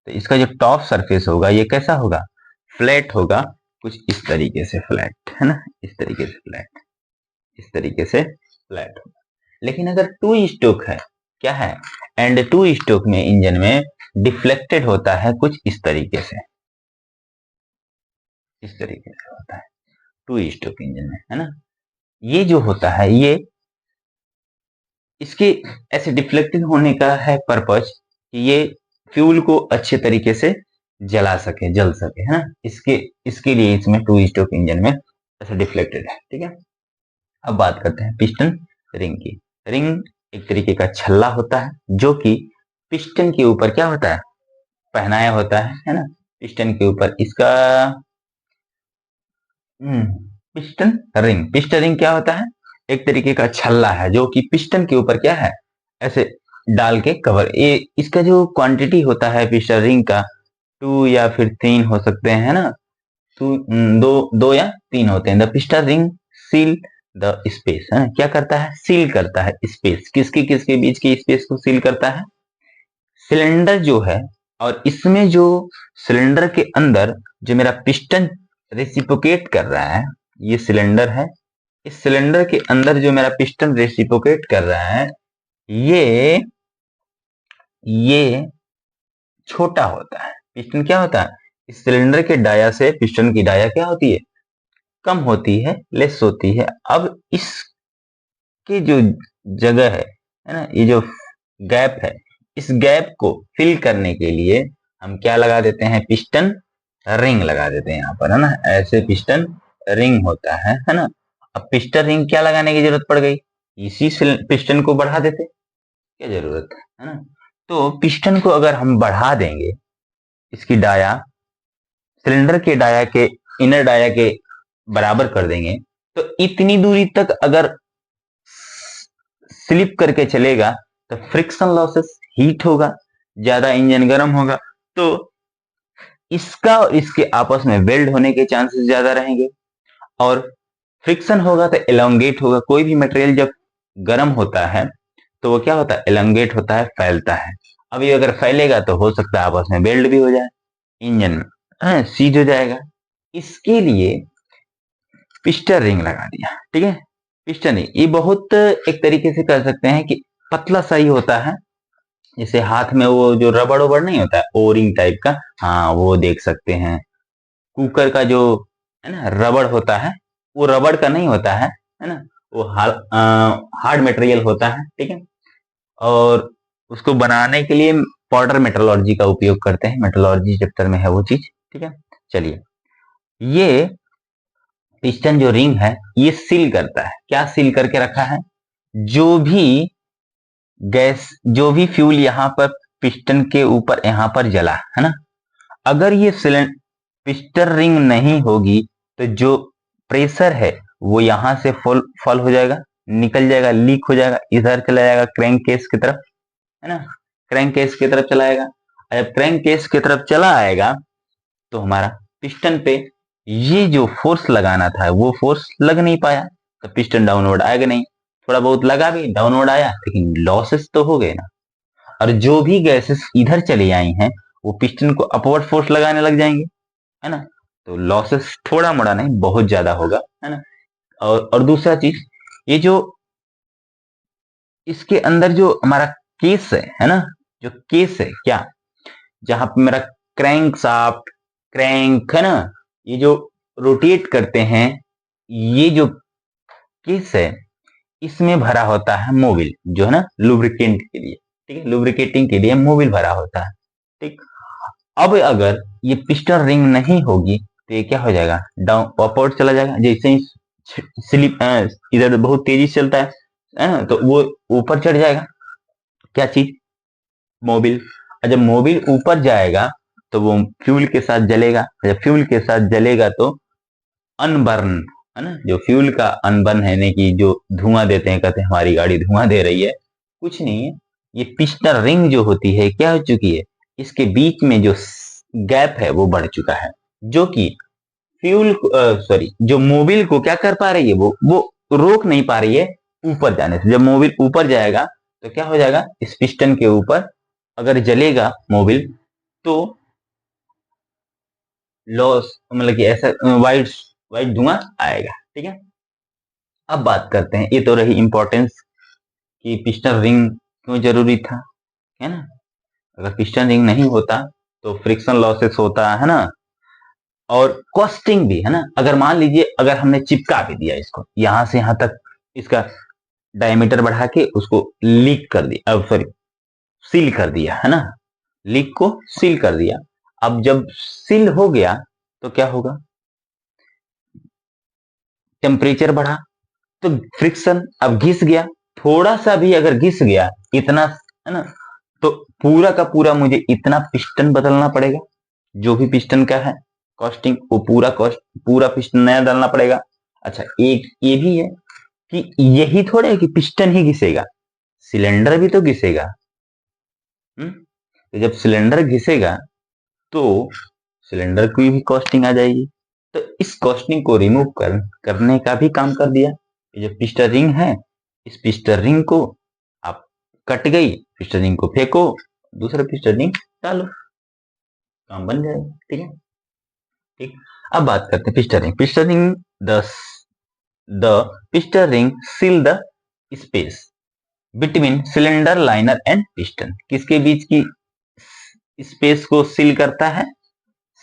तो इसका जो टॉप सरफेस होगा ये कैसा होगा, फ्लैट होगा, कुछ इस तरीके से फ्लैट, है ना, इस तरीके से फ्लैट, इस तरीके से फ्लैट होगा। लेकिन अगर टू स्ट्रोक है, क्या है, एंड टू स्ट्रोक में इंजन में डिफ्लेक्टेड होता है कुछ इस तरीके से, इस तरीके से होता है टू स्ट्रोक इंजन में, है ना। ये जो होता है, ये इसके ऐसे डिफ्लेक्टेड होने का है पर्पज कि ये फ्यूल को अच्छे तरीके से जला सके, जल सके, है ना, इसके इसके लिए इसमें टू स्ट्रोक इंजन में ऐसे डिफ्लेक्टेड है। ठीक है, अब बात करते हैं पिस्टन रिंग की। रिंग एक तरीके का छल्ला होता है जो कि पिस्टन के ऊपर क्या होता है, पहनाया होता है ना, पिस्टन के ऊपर इसका पिस्टन रिंग, पिस्टन रिंग क्या होता है? एक तरीके का छल्ला है जो कि पिस्टन के ऊपर क्या है, ऐसे डाल के कवर, ये इसका जो क्वांटिटी होता है पिस्टन रिंग का 2 या फिर 3 हो सकते हैं ना, तो दो या 3 होते हैं। The piston ring seal the space, है क्या करता है? सील करता है स्पेस, किसके किसके बीच की स्पेस को सील करता है? सिलेंडर जो है, और इसमें जो सिलेंडर के अंदर जो मेरा पिस्टन रेसिप्रोकेट कर रहा है, ये सिलेंडर है, इस सिलेंडर के अंदर जो मेरा पिस्टन रेसिप्रोकेट कर रहा है, ये छोटा होता है। पिस्टन क्या होता है? इस सिलेंडर के डाया से पिस्टन की डाया क्या होती है? कम होती है, लेस होती है। अब इसके जो जगह है ना, ये जो गैप है, इस गैप को फिल करने के लिए हम क्या लगा देते हैं? पिस्टन रिंग लगा देते हैं यहाँ पर, है ना, ऐसे पिस्टन रिंग होता है ना। अब पिस्टन रिंग क्या लगाने की जरूरत पड़ गई? इसी पिस्टन को बढ़ा देते, क्या जरूरत है ना। तो पिस्टन को अगर हम बढ़ा देंगे, इसकी डाया सिलेंडर के डाया के इनर डाया के बराबर कर देंगे, तो इतनी दूरी तक अगर स्लिप करके चलेगा तो फ्रिक्शन लॉसेस, हीट होगा, ज्यादा इंजन गर्म होगा, तो इसका और इसके आपस में वेल्ड होने के चांसेस ज्यादा रहेंगे, और फ्रिक्शन होगा तो एलोंगेट होगा। कोई भी मटेरियल जब गर्म होता है तो वो क्या होता है? एलोंगेट होता है, फैलता है। अब ये अगर फैलेगा तो हो सकता है आपस में वेल्ड भी हो जाए, इंजन में सीज हो जाएगा। इसके लिए पिस्टन रिंग लगा दिया, ठीक है। पिस्टन रिंग ये बहुत एक तरीके से कर सकते हैं कि पतला सा ही होता है, जैसे हाथ में वो जो रबड़ ओबड़ नहीं होता है, ओरिंग टाइप का, हाँ वो देख सकते हैं। कुकर का जो है ना रबड़ होता है, वो रबड़ का नहीं होता है ना, वो हार्ड मटेरियल होता है, ठीक है। और उसको बनाने के लिए पाउडर मेट्रोलॉजी का उपयोग करते हैं, मेट्रोलॉजी चैप्टर में है वो चीज, ठीक है। चलिए, ये पिस्टन जो रिंग है ये सील करता है, क्या सील करके रखा है? जो भी गैस, जो भी फ्यूल यहाँ पर पिस्टन के ऊपर यहाँ पर जला है ना, अगर ये सिलेंडर पिस्टन रिंग नहीं होगी तो जो प्रेशर है वो यहां से फॉल हो जाएगा, निकल जाएगा, लीक हो जाएगा, इधर चला जाएगा क्रैंक केस की तरफ, है ना, क्रैंक केस की तरफ चला आएगा। जब क्रैंक केस की तरफ चला आएगा तो हमारा पिस्टन पे ये जो फोर्स लगाना था वो फोर्स लग नहीं पाया, तो पिस्टन डाउनवर्ड आएगा नहीं। थोड़ा बहुत लगा भी, डाउनवर्ड आया, लेकिन लॉसेस तो हो गए ना। और जो भी गैसेस इधर चली आई हैं वो पिस्टन को अपवर्ड फोर्स लगाने लग जाएंगे, है ना, तो लॉसेस थोड़ा मोड़ा नहीं, बहुत ज्यादा होगा, है ना। और दूसरा चीज, ये जो इसके अंदर जो हमारा केस है ना, जो केस है क्या, जहां पे मेरा क्रैंक शाफ्ट, क्रैंक है ना, ये जो रोटेट करते हैं, ये जो केस है, इसमें भरा होता है मोबिल, जो है ना लुब्रिकेंट के लिए, ठीक है, लुब्रिकेटिंग के लिए मोबिल भरा होता है, ठीक। अब अगर ये पिस्टन रिंग नहीं होगी तो ये क्या हो जाएगा? डाउन अपवर्ड चला जाएगा। जैसे ही स्लिप इधर बहुत तेजी से चलता है ना, तो वो ऊपर चढ़ जाएगा, क्या चीज? मोबिल। और जब मोबिल ऊपर जाएगा तो वो फ्यूल के साथ जलेगा, जब फ्यूल के साथ जलेगा तो अनबर्न, है ना, जो फ्यूल का अनबर्न है, यानी कि जो धुआं देते हैं, कहते हैं हमारी गाड़ी धुआं दे रही है, कुछ नहीं है, ये पिस्टन रिंग जो होती है क्या हो चुकी है, इसके बीच में जो गैप है वो बढ़ चुका है, जो कि फ्यूल सॉरी जो मोबिल को क्या कर पा रही है, वो रोक नहीं पा रही है ऊपर जाने से। जब मोबिल ऊपर जाएगा तो क्या हो जाएगा? इस पिस्टन के ऊपर अगर जलेगा मोबिल तो लॉस, मतलब कि ऐसा वाइट वाइट धुआं आएगा, ठीक है। अब बात करते हैं, ये तो रही इंपॉर्टेंस कि पिस्टन रिंग क्यों जरूरी था, है ना। अगर पिस्टन रिंग नहीं होता तो फ्रिक्शन लॉसेस होता है ना, और कॉस्टिंग भी, है ना। अगर मान लीजिए अगर हमने चिपका भी दिया इसको यहां से यहां तक, इसका डायमीटर बढ़ा के उसको लीक कर दिया, अब सॉरी सील कर दिया, है ना, लीक को सील कर दिया। अब जब सील हो गया तो क्या होगा? टेम्परेचर बढ़ा तो फ्रिक्शन, अब घिस गया, थोड़ा सा भी अगर घिस गया इतना, है ना, तो पूरा का पूरा मुझे इतना पिस्टन बदलना पड़ेगा, जो भी पिस्टन का है, कॉस्टिंग, वो पूरा पिस्टन नया डालना पड़ेगा। अच्छा, एक ये भी है कि यही थोड़े है कि पिस्टन ही घिसेगा, सिलेंडर भी तो घिसेगा। तो जब सिलेंडर घिसेगा तो सिलेंडर की भी कॉस्टिंग आ जाएगी। तो इस कॉस्टिंग को रिमूव करने का भी काम कर दिया। ये जो पिस्टन रिंग है, इस पिस्टन रिंग को आप कट गई, पिस्टन रिंग को फेंको, दूसरा पिस्टन रिंग डालो, काम बन जाएगा। ठीक है, ठीक। अब बात करते हैं piston ring. Piston ring the piston ring seal the space between cylinder liner and piston. किसके बीच की स्पेस को सील करता है?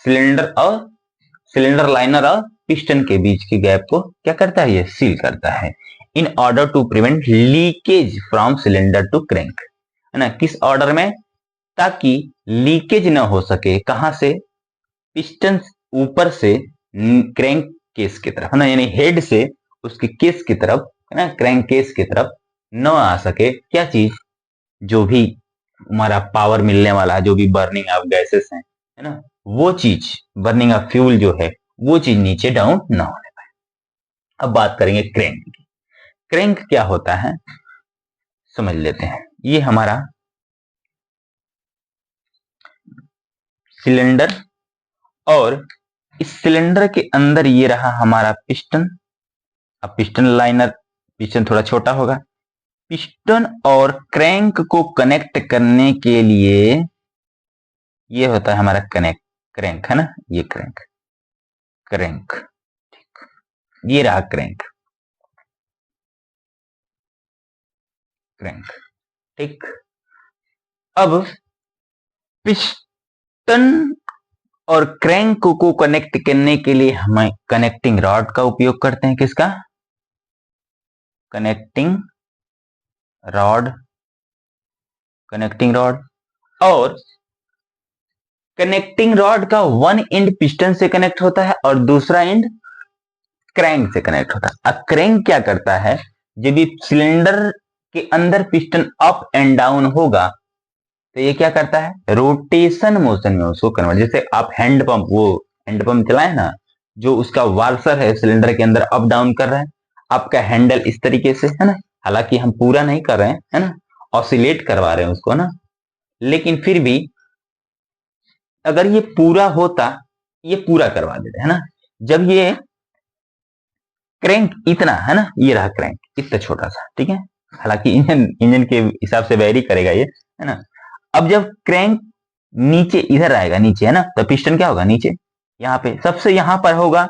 सिलेंडर लाइनर और पिस्टन के बीच के गैप को क्या करता है? ये सील करता है। In order to prevent leakage from cylinder to crank, है ना। किस ऑर्डर में? ताकि लीकेज ना हो सके। कहां से? पिस्टन ऊपर से क्रैंक केस की तरफ, है ना, यानी हेड से उसके केस की तरफ, है ना, क्रैंक केस की तरफ न आ सके। क्या चीज? जो भी हमारा पावर मिलने वाला, जो भी बर्निंग ऑफ गैसेस है ना, वो चीज, बर्निंग ऑफ फ्यूल जो है, वो चीज नीचे डाउन ना होने पाए। अब बात करेंगे क्रैंक की। क्रैंक क्या होता है समझ लेते हैं। ये हमारा सिलेंडर, और इस सिलेंडर के अंदर ये रहा हमारा पिस्टन। अब पिस्टन लाइनर, पिस्टन थोड़ा छोटा होगा। पिस्टन और क्रैंक को कनेक्ट करने के लिए ये होता है हमारा क्रैंक, है ना, ये क्रैंक, ये रहा क्रैंक, ठीक। अब पिस्टन और क्रैंक को कनेक्ट करने के लिए हम कनेक्टिंग रॉड का उपयोग करते हैं। किसका? Connecting rod. और कनेक्टिंग रॉड का वन एंड पिस्टन से कनेक्ट होता है और दूसरा एंड क्रैंक से कनेक्ट होता है। अब क्रैंक क्या करता है? जब भी सिलेंडर के अंदर पिस्टन अप एंड डाउन होगा तो ये क्या करता है? रोटेशन मोशन में उसको कन्वर्ट। जैसे आप हैंड पंप चलाए ना, जो उसका वाल्सर है सिलेंडर के अंदर अप डाउन कर रहा है, आपका हैंडल इस तरीके से, है ना, हालांकि हम पूरा नहीं कर रहे हैं, है ना, ऑसिलेट करवा रहे हैं उसको ना, लेकिन फिर भी अगर ये पूरा होता, ये पूरा करवा देते, है ना। जब ये क्रैंक इतना, है ना, ये रहा क्रैंक इतना छोटा सा, ठीक है, हालांकि इंजन के हिसाब से वेरी करेगा ये, है ना। अब जब क्रैंक नीचे इधर आएगा, नीचे, है ना, तो पिस्टन क्या होगा? नीचे, यहाँ पे सबसे यहाँ पर होगा,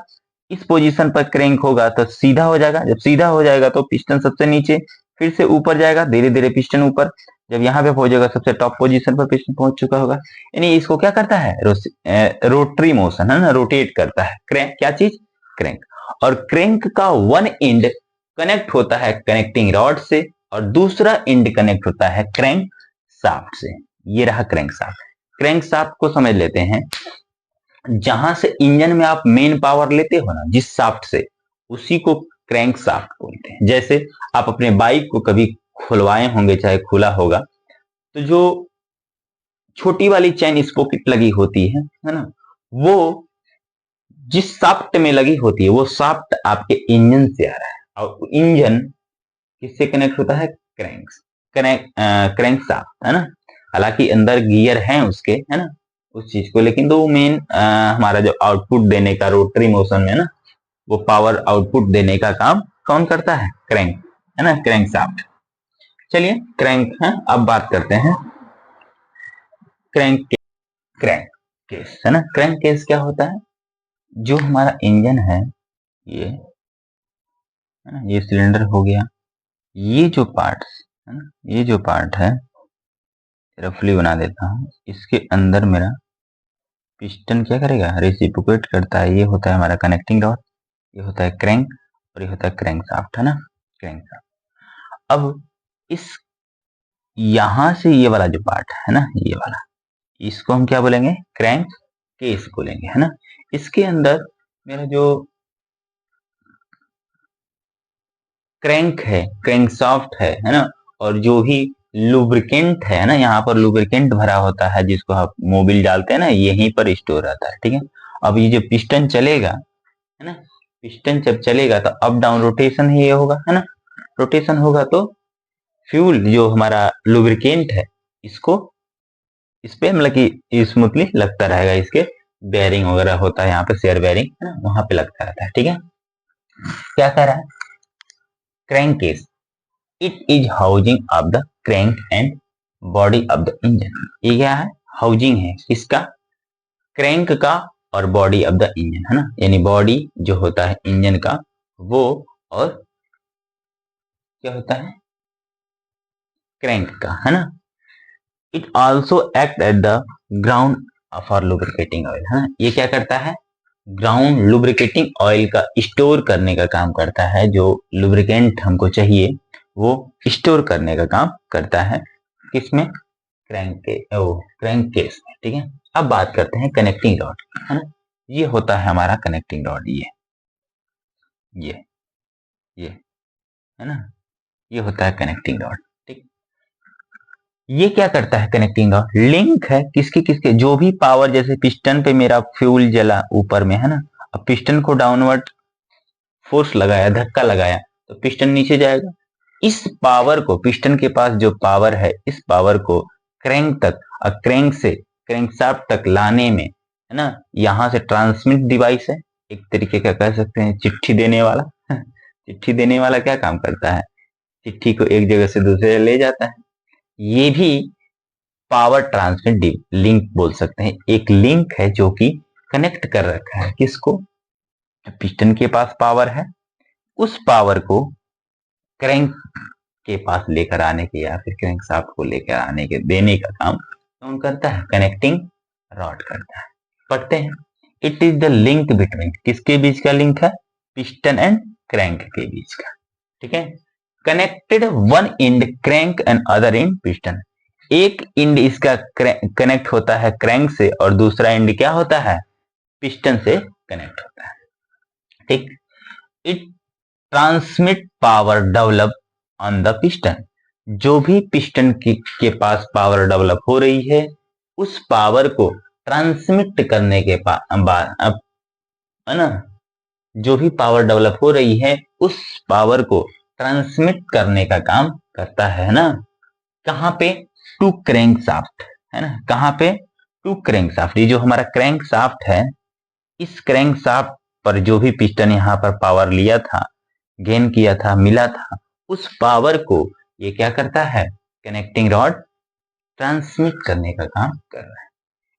इस पोजीशन पर क्रैंक होगा तो सीधा हो जाएगा। जब सीधा हो जाएगा तो पिस्टन सबसे नीचे, फिर से ऊपर जाएगा, धीरे धीरे पिस्टन ऊपर, जब यहाँ पे पहुंचेगा सबसे टॉप पोजीशन पर पिस्टन पहुंच चुका होगा। यानी इसको क्या करता है? रोटरी मोशन, है ना, रोटेट करता है क्रैंक। क्या चीज? क्रैंक। और क्रैंक का वन एंड कनेक्ट होता है कनेक्टिंग रॉड से और दूसरा एंड कनेक्ट होता है क्रैंक शाफ्ट से। ये रहा क्रैंक शाफ्ट। क्रैंक शाफ्ट को समझ लेते हैं। जहां से इंजन में आप मेन पावर लेते हो ना, जिस शाफ्ट से, उसी को क्रैंक शाफ्ट बोलते हैं। जैसे आप अपने बाइक को कभी खुलवाए होंगे, चाहे खुला होगा, तो जो छोटी वाली चैन स्पोकेट लगी होती है ना, वो जिस शाफ्ट में लगी होती है, वो शाफ्ट आपके इंजन से आ रहा है, और इंजन किससे कनेक्ट होता है? क्रैंक शाफ्ट, है ना। हालांकि अंदर गियर हैं उसके, है ना, उस चीज को, लेकिन तो मेन हमारा जो आउटपुट देने का रोटरी मोशन में ना, वो पावर आउटपुट देने का काम कौन करता है? क्रैंक, है ना, क्रैंक शाफ्ट। चलिए क्रैंक है, अब बात करते हैं क्रैंक केस, है ना। क्रैंक केस क्या होता है? जो हमारा इंजन है, ये ये सिलेंडर हो गया, ये जो पार्ट्स है ना, ये जो पार्ट है, रफली बना देता हूं, इसके अंदर मेरा पिस्टन क्या करेगा? रेसिप्रोकेट करता है। ये होता है हमारा कनेक्टिंग रॉड, ये होता है क्रैंक, और ये होता है क्रैंक शाफ्ट, है ना, क्रैंक शाफ्ट। अब इस यहां से ये वाला जो पार्ट है ना, ये वाला, इसको हम क्या बोलेंगे? क्रैंक केस बोलेंगे, है ना। इसके अंदर मेरा जो क्रैंक है, क्रैंक शाफ्ट है ना, और जो भी लुब्रिकेंट है ना, यहाँ पर लुब्रिकेंट भरा होता है, जिसको आप मोबिल डालते हैं ना, यहीं पर स्टोर रहता है, ठीक है। अब ये जो पिस्टन चलेगा, है ना, पिस्टन जब चलेगा तो अप डाउन रोटेशन ही होगा, है ना, रोटेशन होगा तो फ्यूल जो हमारा लुब्रिकेंट है इसको इस पे मतलब कि स्मूथली लगता रहेगा, इसके बेयरिंग वगैरह होता है यहाँ पे, शेयर बेयरिंग, है ना, वहां पे लगता रहता है। ठीक है, क्या कह रहा है, crank case, it is housing of the crank and body of the engine. ये क्या है, हाउसिंग है किसका, क्रैंक का और बॉडी ऑफ द इंजन, है ना, यानी बॉडी जो होता है इंजन का वो, और क्या होता है, क्रैंक का, है ना। It also act at the ground for lubricating oil, है ना, ये क्या करता है, ग्राउंड लुब्रिकेटिंग ऑयल का स्टोर करने का काम करता है, जो लुब्रिकेंट हमको चाहिए वो स्टोर करने का काम करता है, किसमें, क्रैंक केस में। ठीक है, अब बात करते हैं कनेक्टिंग रॉड, है ना, ये होता है हमारा कनेक्टिंग रॉड, ये ये है ना, ये होता है कनेक्टिंग रॉड। ठीक, ये क्या करता है कनेक्टिंग रॉड, लिंक है किसके किसके, जो भी पावर, जैसे पिस्टन पे मेरा फ्यूल जला ऊपर में, है ना, अब पिस्टन को डाउनवर्ड फोर्स लगाया, धक्का लगाया तो पिस्टन नीचे जाएगा, इस पावर को, पिस्टन के पास जो पावर है इस पावर को क्रैंक तक और क्रैंक से क्रैंकशाफ्ट तक लाने में, है ना, यहां से ट्रांसमिट डिवाइस है, एक तरीके का कह सकते हैं चिट्ठी देने वाला चिट्ठी देने वाला क्या काम करता है, चिट्ठी को एक जगह से दूसरे ले जाता है, ये भी पावर ट्रांसमिट लिंक बोल सकते हैं, एक लिंक है जो कि कनेक्ट कर रखा है किसको, पिस्टन के पास पावर है, उस पावर को क्रैंक के पास लेकर आने के या फिर क्रैंक शाफ्ट को लेकर आने के देने का काम कौन करता है, कनेक्टिंग रॉड करता है। पढ़ते हैं, it is the link between, किसके बीच का लिंक है, पिस्टन एंड क्रैंक के बीच का। ठीक है, connected one end crank and other end piston, एक इंड इसका कनेक्ट होता है क्रैंक से और दूसरा इंड क्या होता है, पिस्टन से कनेक्ट होता है। ठीक, it transmit power develop on the piston, जो भी पिस्टन के पास पावर डेवलप हो रही है उस पावर को ट्रांसमिट करने के बाद, है ना, जो भी पावर डेवलप हो रही है उस पावर को ट्रांसमिट करने का काम करता है ना, कहां पे, टू क्रैंक शाफ्ट, है ना, कहां पे, टू क्रैंक शाफ्ट, ये जो हमारा क्रैंक शाफ्ट है, इस क्रैंक शाफ्ट पर जो भी पिस्टन यहाँ पर पावर लिया था, गेन किया था, मिला था, उस पावर को ये क्या करता है, कनेक्टिंग रॉड ट्रांसमिट करने का काम कर रहा है।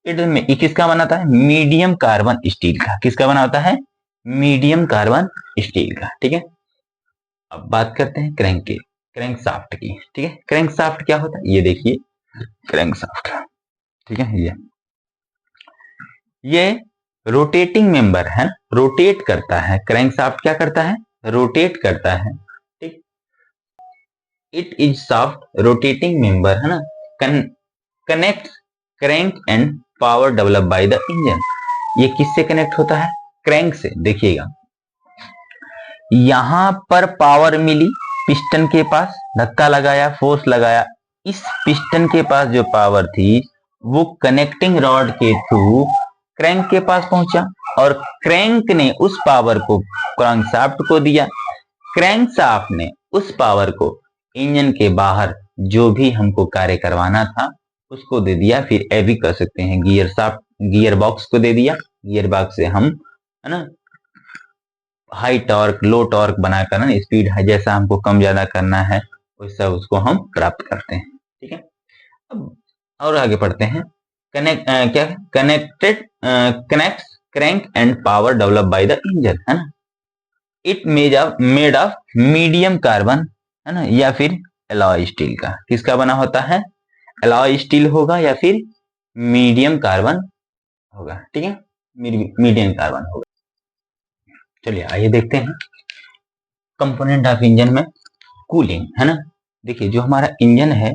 ये किसका बनाता है, मीडियम कार्बन स्टील का, किसका बना होता है, मीडियम कार्बन स्टील का। ठीक है, अब बात करते हैं क्रैंक शाफ्ट की। ठीक है, क्रैंक शाफ्ट क्या होता है, ये देखिए क्रैंक शाफ्ट, ठीक है, ये रोटेटिंग मेंबर है, रोटेट करता है, क्रैंक शाफ्ट क्या करता है, रोटेट करता है। ठीक, it is shaft rotating member, है ना, connect crank and power develop by the engine, ये किससे कनेक्ट होता है, क्रैंक से। देखिएगा यहां पर पावर मिली, पिस्टन के पास धक्का लगाया, फोर्स लगाया, इस पिस्टन के पास जो पावर थी वो कनेक्टिंग रॉड के थ्रू क्रैंक के पास पहुंचा और क्रैंक ने उस पावर को क्रैंकशाफ्ट को दिया, क्रैंकशाफ्ट ने उस पावर को इंजन के बाहर जो भी हमको कार्य करवाना था उसको दे दिया, फिर ये भी कर सकते हैं गियर बॉक्स को दे दिया, गियर बॉक्स से हम, है ना, हाई टॉर्क लो टॉर्क बनाकर ना, स्पीड जैसा हमको कम ज्यादा करना है वैसा उसको हम प्राप्त करते हैं। ठीक है, अब और आगे पढ़ते हैं, connected connect crank and power develop by the engine, है ना, it made of medium carbon, है ना, या फिर एलॉय स्टील का, किसका बना होता है, एलॉय स्टील होगा या फिर मीडियम कार्बन होगा। ठीक है, मीडियम कार्बन होगा। चलिए आइए देखते हैं कंपोनेंट ऑफ इंजन में कूलिंग, है ना। देखिए जो हमारा इंजन है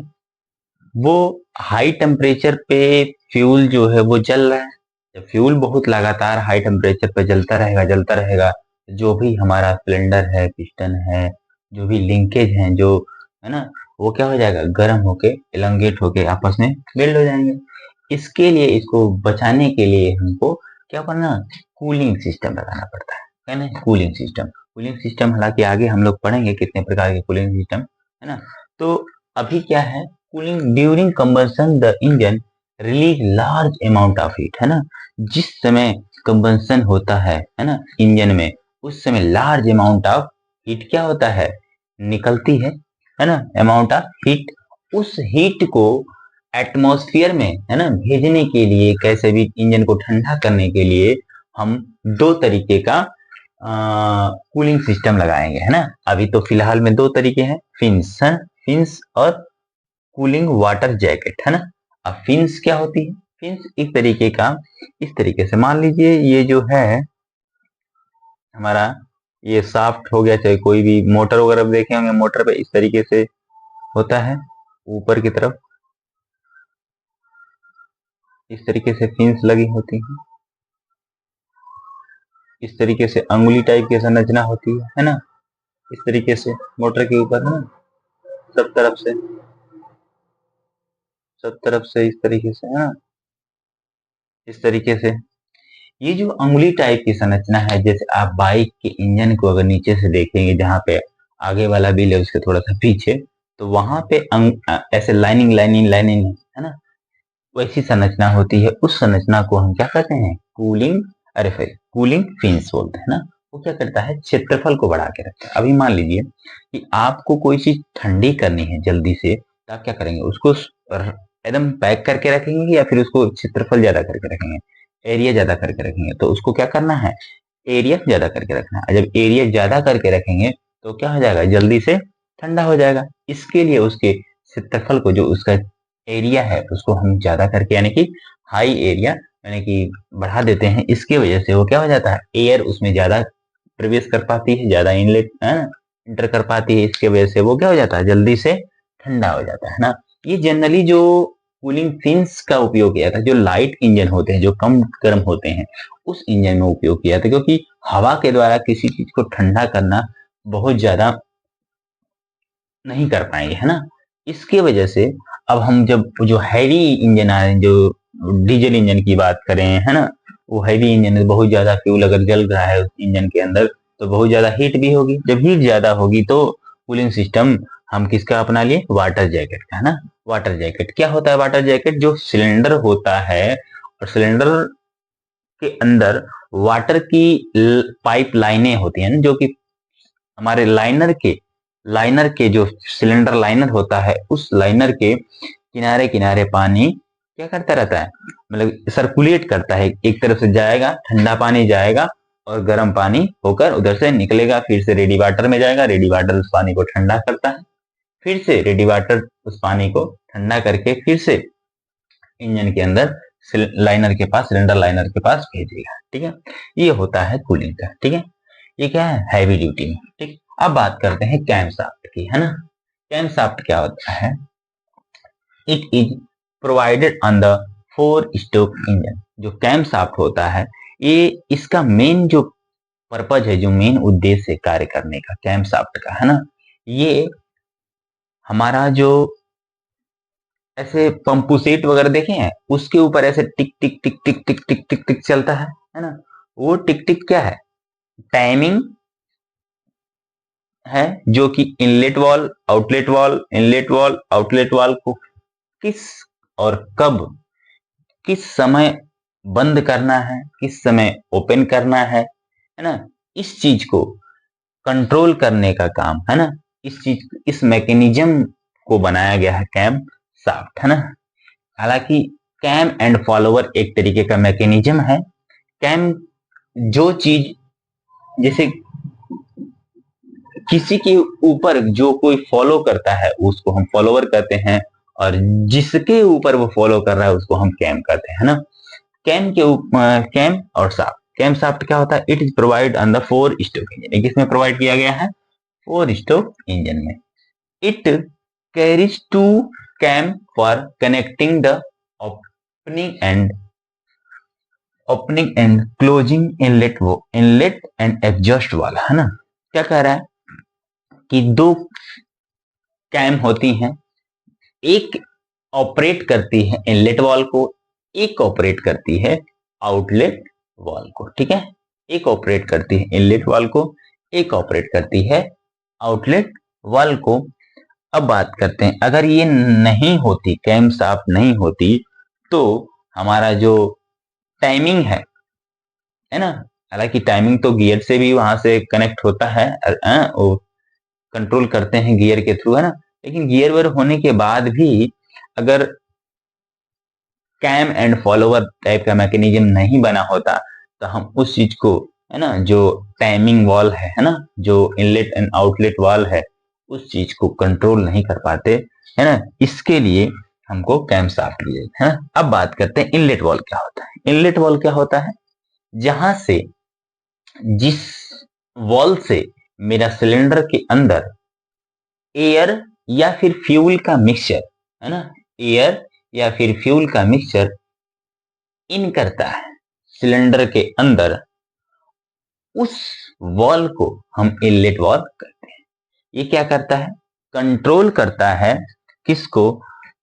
वो हाई टेम्परेचर पे फ्यूल जो है वो जल रहा है, जब फ्यूल बहुत लगातार हाई टेम्परेचर पे जलता रहेगा, जो भी हमारा सिलेंडर है, पिस्टन है, जो भी लिंकेज है, जो है ना, वो क्या हो जाएगा, गर्म होके एलंगेट होके आपस में बिल्ड हो जाएंगे। इसके लिए, इसको बचाने के लिए हमको क्या करना, कूलिंग सिस्टम लगाना पड़ता है ना, कूलिंग सिस्टम। कूलिंग सिस्टम हालांकि आगे हम लोग पढ़ेंगे कितने प्रकार के कूलिंग सिस्टम है ना। तो अभी क्या है, cooling during combustion the engine release large amount of heat, है ना। जिस समय कंबंशन होता है ना इंजन में, उस समय लार्ज अमाउंट ऑफ हीट क्या होता है, निकलती है ना, अमाउंट ऑफ हीट। उस हीट को एटमॉस्फेयर में है ना भेजने के लिए, कैसे भी इंजन को ठंडा करने के लिए हम दो तरीके का कूलिंग सिस्टम लगाएंगे, है ना। अभी तो फिलहाल में दो तरीके हैं, फिंस और कूलिंग वाटर जैकेट, है ना। अब फिंस क्या होती है, फिंस एक तरीके का, इस तरीके से मान लीजिए ये जो है हमारा, ये साफ्ट हो गया, चाहे कोई भी मोटर वगैरह देखे होंगे, मोटर पे इस तरीके से होता है ऊपर की तरफ, इस तरीके से फिंस लगी होती है, इस तरीके से अंगुली टाइप की संरचना होती है ना, इस तरीके से मोटर के ऊपर, है ना, सब तरफ से, सब तरफ से इस तरीके से, है ना, इस तरीके से। ये जो अंगुली टाइप की संरचना है, जैसे आप बाइक के इंजन को अगर नीचे से देखेंगे, जहाँ पे आगे वाला व्हील है उसके थोड़ा सा पीछे, तो वहां पे ऐसे लाइनिंग लाइनिंग लाइनिंग है ना, वैसी संरचना होती है। उस संरचना को हम क्या कहते हैं, कूलिंग, अरे फिर कूलिंग फिंस बोलते हैं ना। वो क्या करता है, क्षेत्रफल को बढ़ा के रखता है। अभी मान लीजिए कि आपको कोई चीज ठंडी करनी है जल्दी से, तो आप क्या करेंगे, उसको एकदम पैक करके रखेंगे या फिर उसको क्षेत्रफल ज्यादा करके रखेंगे, एरिया ज्यादा करके रखेंगे। तो उसको क्या करना है, एरिया ज्यादा करके रखना है। जब एरिया ज्यादा करके रखेंगे तो क्या हो जाएगा, जल्दी से ठंडा हो जाएगा। इसके लिए उसके क्षेत्रफल को, जो उसका एरिया है, उसको हम ज्यादा करके, यानी कि हाई एरिया, यानी कि बढ़ा देते हैं। इसकी वजह से वो क्या हो जाता है, एयर उसमें ज्यादा प्रवेश कर पाती है, ज्यादा इनलेट इंटर कर पाती है। इसके वजह से वो क्या हो जाता है, जल्दी से ठंडा हो जाता है ना। ये जनरली जो कूलिंग फिंस का उपयोग किया था, जो लाइट इंजन होते हैं, जो कम गर्म होते हैं, उस इंजन में उपयोग किया था, क्योंकि हवा के द्वारा किसी चीज को ठंडा करना बहुत ज्यादा नहीं कर पाएंगे, है ना। इसके वजह से अब हम जब जो हैवी इंजन आ रहे हैं, जो डीजल इंजन की बात करें, है ना, वो हैवी इंजन बहुत ज्यादा फ्यूल अगर जल रहा है उस इंजन के अंदर, तो बहुत ज्यादा हीट भी होगी। जब हीट ज्यादा होगी तो कूलिंग सिस्टम हम किसका अपना लिए, वाटर जैकेट का, है ना। वाटर जैकेट क्या होता है, वाटर जैकेट जो सिलेंडर होता है, और सिलेंडर के अंदर वाटर की पाइप लाइनें होती हैं ना, जो कि हमारे लाइनर के जो सिलेंडर लाइनर होता है, उस लाइनर के किनारे किनारे पानी क्या करता रहता है, मतलब सर्कुलेट करता है। एक तरफ से जाएगा, ठंडा पानी जाएगा और गर्म पानी होकर उधर से निकलेगा, फिर से रेडी वाटर में जाएगा, रेडी वाटर उस पानी को ठंडा करता है, फिर से रेडी वाटर उस पानी को ठंडा करके फिर से इंजन के अंदर लाइनर के पास, सिलेंडर लाइनर के पास भेजेगा। ठीक है, ये होता है कूलिंग का। ठीक है, ये क्या है, हैवी ड्यूटी में। ठीक, अब बात करते हैं कैम शाफ्ट की, है ना। कैम शाफ्ट क्या होता है, it is provided on the 4 stroke engine. जो कैम शाफ्ट होता है, ये इसका मेन जो पर्पज है, जो मेन उद्देश्य है कार्य करने का कैम शाफ्ट का, है ना, ये हमारा जो ऐसे पंपू सेट वगैरह देखे हैं, उसके ऊपर ऐसे टिक टिक टिक टिक टिक टिक टिक टिक चलता है ना। वो टिक टिक क्या है, टाइमिंग है, जो कि inlet valve, outlet wall, inlet valve, outlet wall को किस और कब, किस समय बंद करना है, किस समय ओपन करना है ना, इस चीज को कंट्रोल करने का काम, है ना। इस मैकेनिज्म को बनाया गया है कैम शाफ्ट, है ना। हालांकि कैम एंड फॉलोवर एक तरीके का मैकेनिज्म है। कैम जो चीज, जैसे किसी के ऊपर जो कोई फॉलो करता है उसको हम फॉलोवर कहते हैं, और जिसके ऊपर वो फॉलो कर रहा है उसको हम कैम कहते हैं ना। कैम और शाफ्ट, कैम शाफ्ट क्या होता है, it is provide on the 4 stroke engine. किसमें प्रोवाइड किया गया है, 4 स्ट्रोक इंजन में। It carries 2 cam for connecting the opening and closing inlet and exhaust वाला, है ना। क्या कह रहा है कि 2 कैम होती हैं, एक ऑपरेट करती है इनलेट वॉल को, एक ऑपरेट करती है आउटलेट वाल्व को, ठीक है। एक ऑपरेट करती है इनलेट वाल्व को, एक ऑपरेट करती है आउटलेट वाल्व को। अब बात करते हैं, अगर ये नहीं होती, कैम शाफ्ट नहीं होती, तो हमारा जो टाइमिंग है ना, हालांकि टाइमिंग तो गियर से भी वहां से कनेक्ट होता है, वो कंट्रोल करते हैं गियर के थ्रू, है ना। लेकिन गियर वर होने के बाद भी अगर कैम एंड फॉलोवर टाइप का मैकेनिज्म नहीं बना होता, तो हम उस चीज को, है ना, जो टाइमिंग वॉल है ना, जो इनलेट एंड आउटलेट वॉल है, उस चीज को कंट्रोल नहीं कर पाते, है ना। इसके लिए हमको कैम शाफ्ट चाहिए, है ना। अब बात करते हैं इनलेट वॉल क्या होता है। इनलेट वॉल क्या होता है, जहां से, जिस वॉल से मेरा सिलेंडर के अंदर एयर या फिर फ्यूल का मिक्सचर, है ना, एयर या फिर फ्यूल का मिक्सचर इन करता है सिलेंडर के अंदर, उस वॉल को हम इनलेट वॉल कहते हैं। ये क्या करता है, कंट्रोल करता है किसको,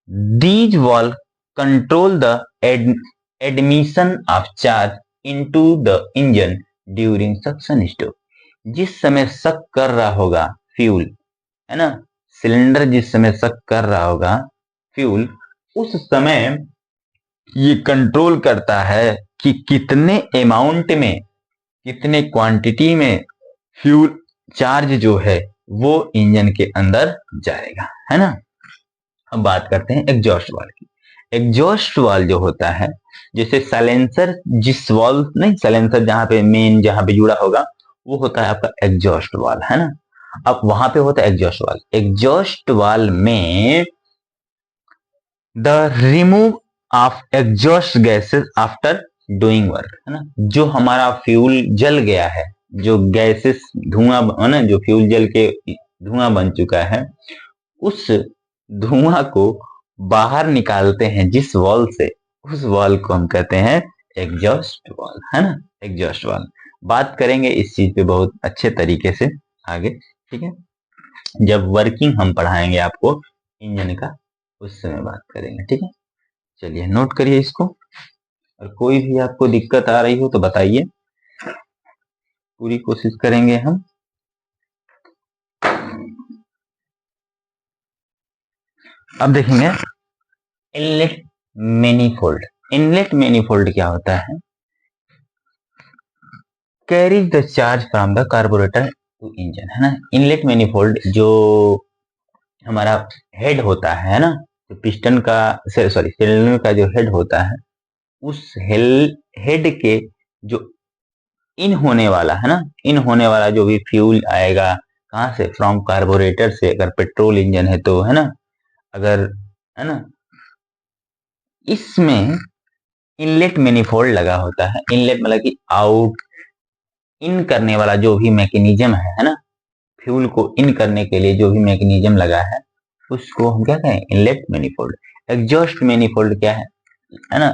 these wall control the admission of charge into the engine during suction stroke. जिस समय सक कर रहा होगा फ्यूल, है ना, सिलेंडर जिस समय सक कर रहा होगा फ्यूल, उस समय ये कंट्रोल करता है कि कितने अमाउंट में, कितने क्वांटिटी में फ्यूल चार्ज जो है वो इंजन के अंदर जाएगा, है ना। अब बात करते हैं एग्जॉस्ट वाल्व की। एग्जॉस्ट वाल्व जो होता है, जैसे साइलेंसर, जिस वाल्व नहीं, साइलेंसर जहां पे मेन, जहां पे जुड़ा होगा, वो होता है आपका एग्जॉस्ट वाल्व, है ना। अब वहां पे होता है एग्जॉस्ट वाल्व। एग्जॉस्ट वाल्व में the remove of exhaust gases after doing work, है ना। जो हमारा फ्यूल जल गया है, जो गैसेस धुआं, है ना, जो फ्यूल जल के धुआं बन चुका है, उस धुआं को बाहर निकालते हैं जिस वॉल से, उस वॉल को हम कहते हैं एग्जॉस्ट वॉल, है ना, एग्जॉस्ट वॉल। बात करेंगे इस चीज पे बहुत अच्छे तरीके से आगे, ठीक है, जब वर्किंग हम पढ़ाएंगे आपको इंजन का, उस समय बात करेंगे, ठीक है। चलिए नोट करिए इसको, और कोई भी आपको दिक्कत आ रही हो तो बताइए, पूरी कोशिश करेंगे हम। अब देखेंगे इनलेट मैनिफोल्ड। इनलेट मैनिफोल्ड क्या होता है, carries the charge from the carburettor to engine, है ना। इनलेट मैनिफोल्ड जो हमारा हेड होता है ना, तो पिस्टन का, सॉरी, सिलेंडर का जो हेड होता है, उस हेड के जो इन होने वाला, है ना, इन होने वाला जो भी फ्यूल आएगा, कहां से, फ्रॉम कार्बोरेटर से, अगर पेट्रोल इंजन है तो, है ना, अगर, है ना, इसमें इनलेट मैनिफोल्ड लगा होता है। इनलेट मतलब कि आउट, इन करने वाला जो भी मैकेनिज्म है ना, फ्यूल को इन करने के लिए जो भी मैकेनिज्म लगा है, उसको हम क्या कहें, इनलेट मैनिफोल्ड। एग्जॉस्ट मैनिफोल्ड क्या है ना,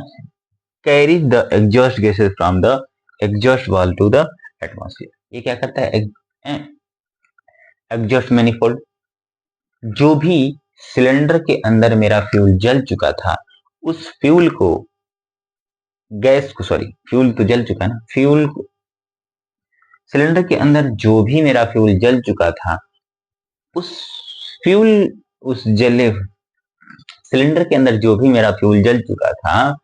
carries the exhaust gases from the exhaust valve to the atmosphere. ये क्या करता है, एग्जॉस्ट मैनिफोल्ड, जो भी सिलेंडर के अंदर मेरा फ्यूल जल चुका था, उस फ्यूल को, गैस को, सॉरी, फ्यूल तो जल चुका है ना, फ्यूल को, सिलेंडर के अंदर जो भी मेरा फ्यूल जल चुका था, उस फ्यूल, उस जले सिलेंडर के अंदर जो भी मेरा फ्यूल जल चुका था,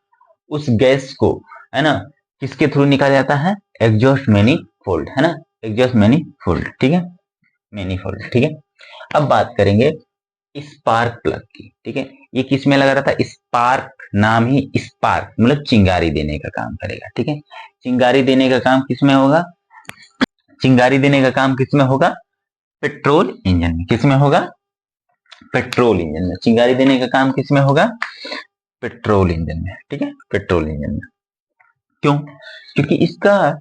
उस गैस को, है ना, किसके थ्रू निकाला जाता है, एग्जॉस्ट मैनिफोल्ड, है ना, एग्जॉस्ट मैनिफोल्ड, ठीक है, मैनिफोल्ड, ठीक है। अब बात करेंगे स्पार्क प्लग की, ठीक है। ये किस में लगा रहता है, स्पार्क, नाम ही स्पार्क मतलब चिंगारी देने का काम करेगा, ठीक है। चिंगारी देने का काम किसमें होगा, चिंगारी देने का काम किसमें होगा, पेट्रोल इंजन में। किसमें होगा, पेट्रोल इंजन में। चिंगारी देने का काम किसमें होगा, पेट्रोल इंजन में, ठीक है, पेट्रोल इंजन में। क्यों, क्योंकि इसका,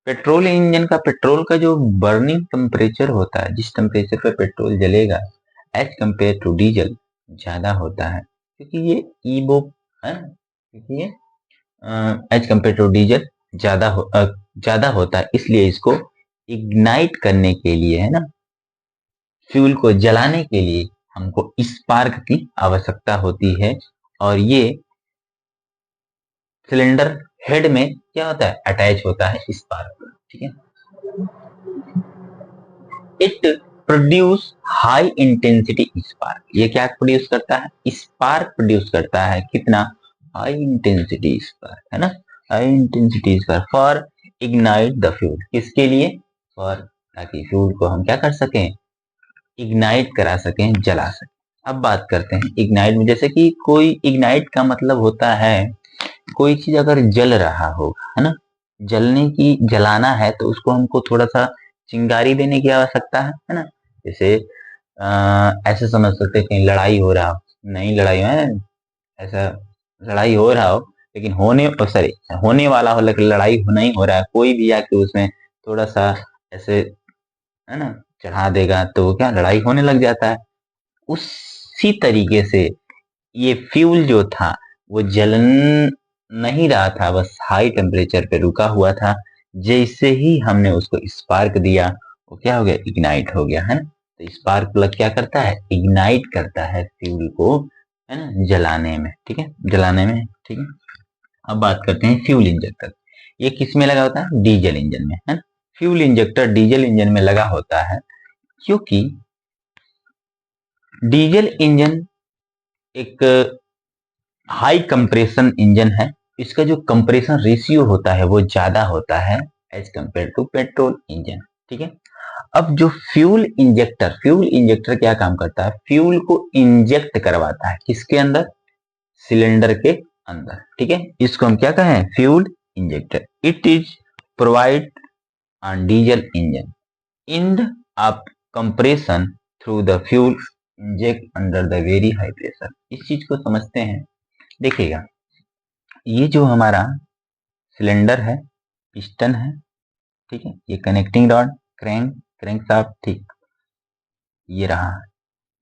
पेट्रोल इंजन का, पेट्रोल का जो बर्निंग टेम्परेचर होता है, जिस टेम्परेचर पर पेट्रोल जलेगा, एज कंपेयर टू डीजल ज्यादा होता है, क्योंकि ये ईबो है, क्योंकि ये एज कंपेयर टू डीजल ज्यादा होता है, इसलिए इसको इग्नाइट करने के लिए, है ना, फ्यूल को जलाने के लिए हमको स्पार्क की आवश्यकता होती है। और ये सिलेंडर हेड में क्या होता है, अटैच होता है स्पार्क, ठीक है। It produce high intensity spark, ये क्या प्रोड्यूस करता है, स्पार्क प्रोड्यूस करता है, कितना, हाई इंटेंसिटी स्पार्क, है ना, high intensity spark for ignite the fuel, किसके लिए, फॉर, ताकि फ्यूल को हम क्या कर सकें, इग्नाइट करा सकें, जला सकें। अब बात करते हैं इग्नाइट में, जैसे कि कोई इग्नाइट का मतलब होता है कोई चीज अगर जल रहा होगा, है ना, जलने की, जलाना है तो उसको हमको थोड़ा सा चिंगारी देने की आवश्यकता है ना। जैसे ऐसे समझ सकते हैं कहीं लड़ाई हो रहा हो, नहीं लड़ाई है, ऐसा लड़ाई हो रहा हो लेकिन सॉरी होने वाला हो लेकिन लड़ाई नहीं हो रहा है, कोई भी आके उसमें थोड़ा सा ऐसे, है ना, चढ़ा देगा तो वो क्या, लड़ाई होने लग जाता है। उसी तरीके से ये फ्यूल जो था वो जलन नहीं रहा था, बस हाई टेम्परेचर पे रुका हुआ था। जैसे ही हमने उसको स्पार्क दिया वो क्या हो गया, इग्नाइट हो गया, है ना। तो स्पार्क प्लग क्या करता है, इग्नाइट करता है फ्यूल को, है ना, जलाने में, ठीक है, जलाने में, ठीक है। अब बात करते हैं फ्यूल इंजेक्टर, ये किस में लगा होता है, डीजल इंजन में, है ना। फ्यूल इंजेक्टर डीजल इंजन में लगा होता है क्योंकि डीजल इंजन एक हाई कंप्रेशन इंजन है, इसका जो कंप्रेशन रेशियो होता है वो ज्यादा होता है as compare to petrol engine, ठीक है। अब जो फ्यूल इंजेक्टर क्या काम करता है, फ्यूल को इंजेक्ट करवाता है, किसके अंदर, सिलेंडर के अंदर, ठीक है। इसको हम क्या कहें, fuel injector. It is provide on diesel engine end of compression through the fuel inject under the very high pressure। इस चीज को समझते हैं, देखिएगा, ये जो हमारा सिलेंडर है, पिस्टन है, ठीक है, ये कनेक्टिंग रॉड, क्रैंक शाफ्ट, ठीक, ये रहा,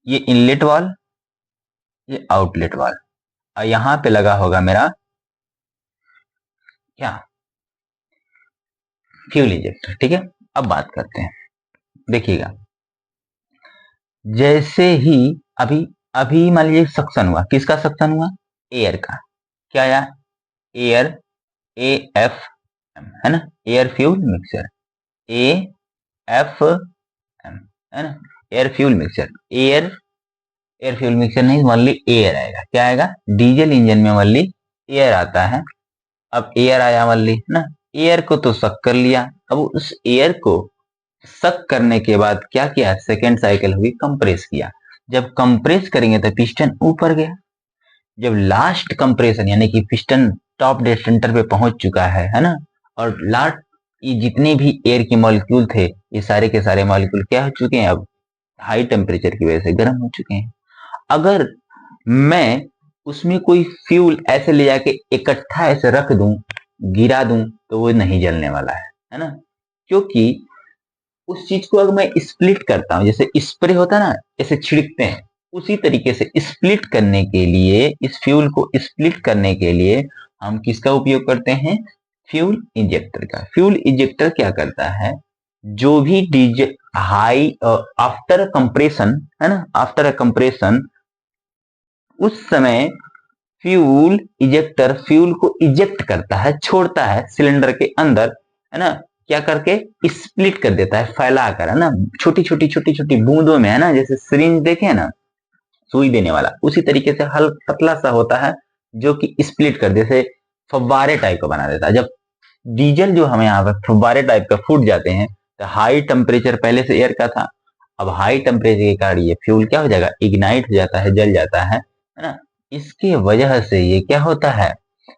ये इनलेट वाल, ये आउटलेट वाल, और यहां पे लगा होगा मेरा क्या, फ्यूल इंजेक्टर, ठीक है। अब बात करते हैं, देखिएगा, जैसे ही अभी अभी मान लीजिए सक्शन हुआ, किसका सक्शन हुआ, एयर का, क्या आया, एयर, ए एफ एम, है ना, air fuel mixture, A F M, है ना, air fuel mixture, air fuel mixture नहीं, ओनली एयर आएगा, क्या आएगा, डीजल इंजन में ओनली एयर आता है। अब एयर आया ओनली ना, एयर को तो सक कर लिया, अब उस एयर को सक करने के बाद क्या किया, सेकेंड साइकिल हुई, कंप्रेस किया, जब कंप्रेस करेंगे तो पिस्टन ऊपर गया, जब लास्ट कंप्रेशन यानी कि पिस्टन टॉप डेड सेंटर पे पहुंच चुका है ना, और लास्ट ये जितने भी एयर के मॉलिक्यूल थे ये सारे के सारे मॉलिक्यूल क्या हो चुके हैं, अब हाई टेम्परेचर की वजह से गर्म हो चुके हैं। अगर मैं उसमें कोई फ्यूल ऐसे ले जाके इकट्ठा ऐसे रख दूं, गिरा दूं, तो वो नहीं जलने वाला है ना, क्योंकि उस चीज को अगर मैं स्प्लिट करता हूं, जैसे स्प्रे होता है ना, जैसे छिड़कते हैं, उसी तरीके से स्प्लिट करने के लिए, इस फ्यूल को स्प्लिट करने के लिए हम किसका उपयोग करते हैं, फ्यूल इंजेक्टर का। फ्यूल इंजेक्टर क्या करता है, जो भी डीजल हाई आफ्टर कंप्रेशन, है ना, आफ्टर कंप्रेशन, उस समय फ्यूल इंजेक्टर फ्यूल को इजेक्ट करता है, छोड़ता है सिलेंडर के अंदर, है ना, क्या करके, स्प्लिट कर देता है, फैलाकर, है ना, छोटी छोटी बूंदों में, है ना, जैसे सिरिंज देखे ना, सुई देने वाला, उसी तरीके से हल्का पतला सा होता है जो कि स्प्लिट कर, जैसे फव्वारे टाइप का बना देता है। जब डीजल जो हमें यहाँ पर फव्वारे टाइप का फूट जाते हैं तो हाई टेम्परेचर पहले से एयर का था, अब हाई टेम्परेचर के कारण ये फ्यूल क्या हो जाएगा, इग्नाइट हो जाता है, जल जाता है ना। इसके वजह से ये क्या होता है,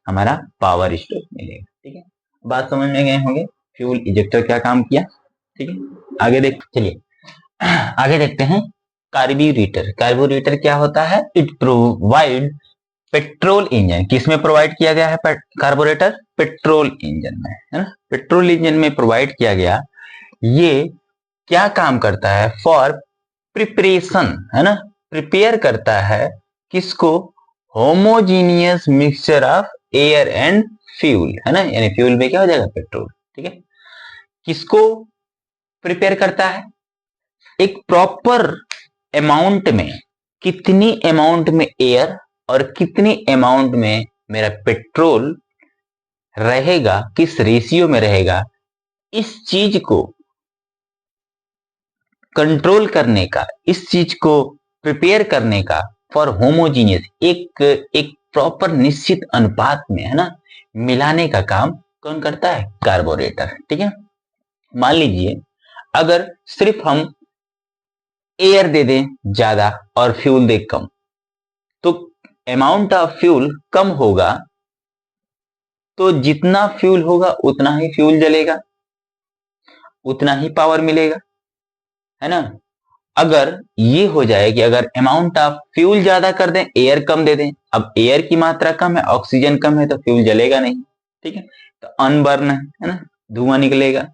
हमारा पावर स्ट्रोक मिलेगा, ठीक है। बात समझ में गए होंगे, फ्यूल इंजेक्टर क्या काम किया, ठीक है। आगे देख, चलिए आगे देखते हैं, कार्बोरेटर। कार्बोरेटर क्या होता है, इट प्रोवाइड पेट्रोल इंजन, किसमें प्रोवाइड किया गया है कार्बोरेटर, पेट्रोल इंजन में, है ना, पेट्रोल इंजन में प्रोवाइड किया गया। ये क्या काम करता है, फॉर प्रिपरेशन, है ना, प्रिपेयर करता है, किसको, homogeneous mixture of air and fuel, है ना, यानी फ्यूल में क्या हो जाएगा, पेट्रोल, ठीक है। किसको प्रिपेयर करता है, एक प्रॉपर अमाउंट में, कितनी अमाउंट में एयर और कितनी अमाउंट में मेरा पेट्रोल, रहेगा, किस रेशियो में रहेगा, इस चीज को कंट्रोल करने का, इस चीज को प्रिपेयर करने का फॉर होमोजीनियस, एक एक प्रॉपर निश्चित अनुपात में, है ना, मिलाने का काम कौन करता है? कार्बोरेटर। ठीक है, मान लीजिए अगर सिर्फ हम एयर दे दें ज्यादा और फ्यूल दे कम, तो अमाउंट ऑफ फ्यूल कम होगा, तो जितना फ्यूल होगा उतना ही फ्यूल जलेगा, उतना ही पावर मिलेगा, है ना। अगर ये हो जाए कि अगर अमाउंट ऑफ फ्यूल ज्यादा कर दें, एयर कम दे दें, अब एयर की मात्रा कम है, ऑक्सीजन कम है, तो फ्यूल जलेगा नहीं। ठीक है, तो अनबर्न है ना, धुआं निकलेगा,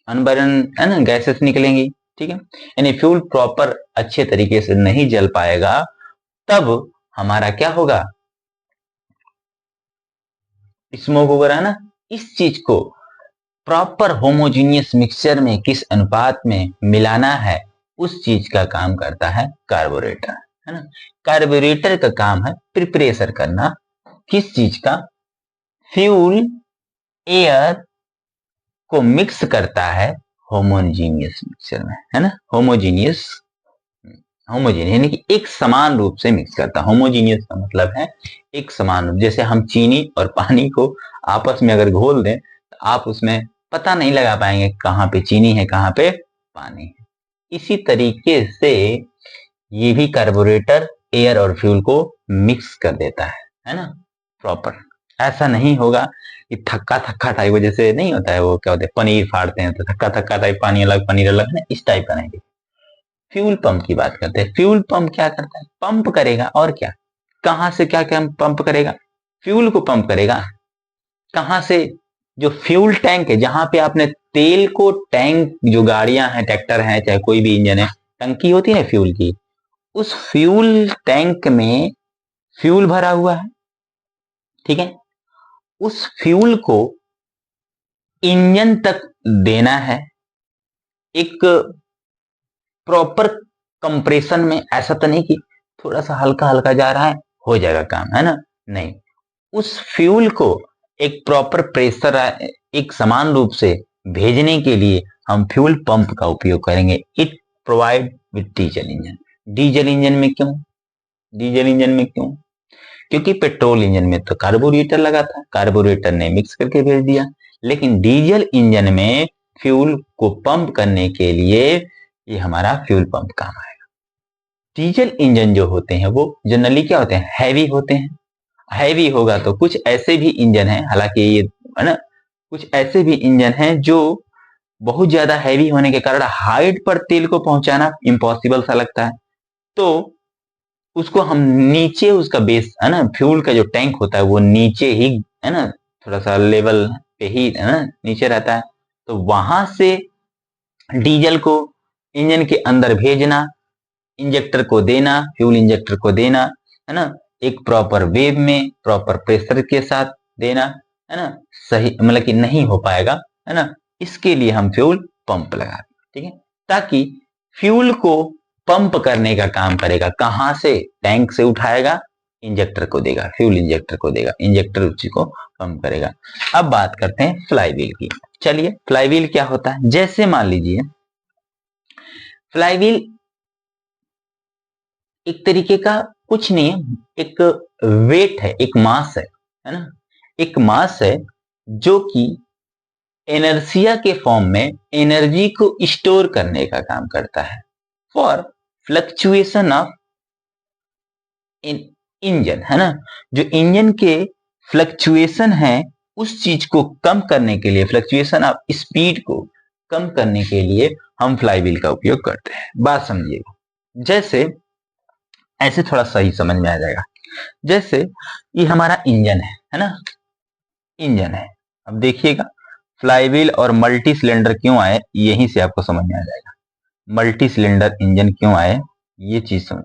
अनबर्न है ना, गैसेस निकलेंगी। ठीक है, यानी फ्यूल प्रॉपर अच्छे तरीके से नहीं जल पाएगा, तब हमारा क्या होगा? स्मोक वगैरह, है ना। इस चीज को प्रॉपर होमोजीनियस मिक्सचर में किस अनुपात में मिलाना है, उस चीज का काम करता है कार्बोरेटर, है ना। कार्बोरेटर का काम है प्रिपरेशन करना, किस चीज का? फ्यूल एयर को मिक्स करता है होमोजीनियस मिक्सचर में, है ना। होमोजीनियस, होमोजीनियस यानी कि एक समान रूप से मिक्स करता है। होमोजीनियस का मतलब है एक समान रूप। जैसे हम चीनी और पानी को आपस में अगर घोल दें, तो आप उसमें पता नहीं लगा पाएंगे कहाँ पे चीनी है, कहाँ पे पानी है। इसी तरीके से ये भी कार्बोरेटर एयर और फ्यूल को मिक्स कर देता है ना, प्रॉपर। ऐसा नहीं होगा कि थक्का थक्का टाइप, जैसे नहीं होता है वो, क्या होता है, पनीर फाड़ते हैं तो थक्का थक्का टाइप, पानी अलग पनीर अलग, ना, इस टाइप का नहीं। फ्यूल पंप की बात करते हैं। फ्यूल पंप क्या करता है? पंप करेगा, और क्या, कहां से क्या क्या पंप करेगा? फ्यूल को पंप करेगा। कहां से? जो फ्यूल टैंक है, जहां पे आपने तेल को, टैंक, जो गाड़ियां हैं, ट्रैक्टर हैं, चाहे कोई भी इंजन है, टंकी होती है ना फ्यूल की, उस फ्यूल टैंक में फ्यूल भरा हुआ है। ठीक है, उस फ्यूल को इंजन तक देना है, एक प्रॉपर कंप्रेशन में। ऐसा तो नहीं कि थोड़ा सा हल्का हल्का जा रहा है, हो जाएगा काम, है ना, नहीं। उस फ्यूल को एक प्रॉपर प्रेशर, एक समान रूप से भेजने के लिए हम फ्यूल पंप का उपयोग करेंगे। It provide with diesel engine. Diesel engine में क्यों? डीजल इंजन में क्यों? क्योंकि पेट्रोल इंजन में तो कार्बोरेटर लगा था, कार्बोरेटर ने मिक्स करके भेज दिया, लेकिन डीजल इंजन में फ्यूल को पंप करने के लिए ये हमारा फ्यूल पंप काम आएगा। डीजल इंजन जो होते हैं वो जनरली क्या होते हैं? हैवी होते हैं। हैवी होगा तो कुछ ऐसे भी इंजन हैं, हालांकि ये, है ना, कुछ ऐसे भी इंजन हैं जो बहुत ज्यादा हैवी होने के कारण हाइट पर तेल को पहुंचाना इम्पॉसिबल सा लगता है, तो उसको हम नीचे, उसका बेस, है ना, फ्यूल का जो टैंक होता है वो नीचे ही, है ना, थोड़ा सा लेवल पे ही, है ना, नीचे रहता है, तो वहां से डीजल को इंजन के अंदर भेजना, इंजेक्टर को देना, फ्यूल इंजेक्टर को देना, है ना, एक प्रॉपर वेव में, प्रॉपर प्रेशर के साथ देना, है ना, सही, मतलब कि नहीं हो पाएगा, है ना। इसके लिए हम फ्यूल पंप लगा, ठीक है, ताकि फ्यूल को पंप करने का काम करेगा। कहां से? टैंक से उठाएगा, इंजेक्टर को देगा, फ्यूल इंजेक्टर को देगा, इंजेक्टर उसी को पंप करेगा। अब बात करते हैं फ्लाईव्हील की। चलिए, फ्लाईव्हील क्या होता है? जैसे मान लीजिए फ्लाईव्हील एक तरीके का कुछ नहीं है, एक वेट है, एक मास है ना, एक मास है जो कि एनर्सिया के फॉर्म में एनर्जी को स्टोर करने का काम करता है फॉर फ्लक्चुएशन ऑफ इंजन, है ना। जो इंजन के फ्लक्चुएशन है, उस चीज को कम करने के लिए, फ्लक्चुएशन ऑफ स्पीड को कम करने के लिए हम फ्लाईव्हील का उपयोग करते हैं। बात समझिएगा। जैसे, ऐसे थोड़ा सही समझ में आ जाएगा। जैसे ये हमारा इंजन है ना, इंजन है। अब देखिएगा, फ्लाईव्हील और मल्टी सिलेंडर क्यों आए, यहीं से आपको समझ में आ जाएगा। मल्टी सिलेंडर इंजन क्यों आए, ये चीज समझ,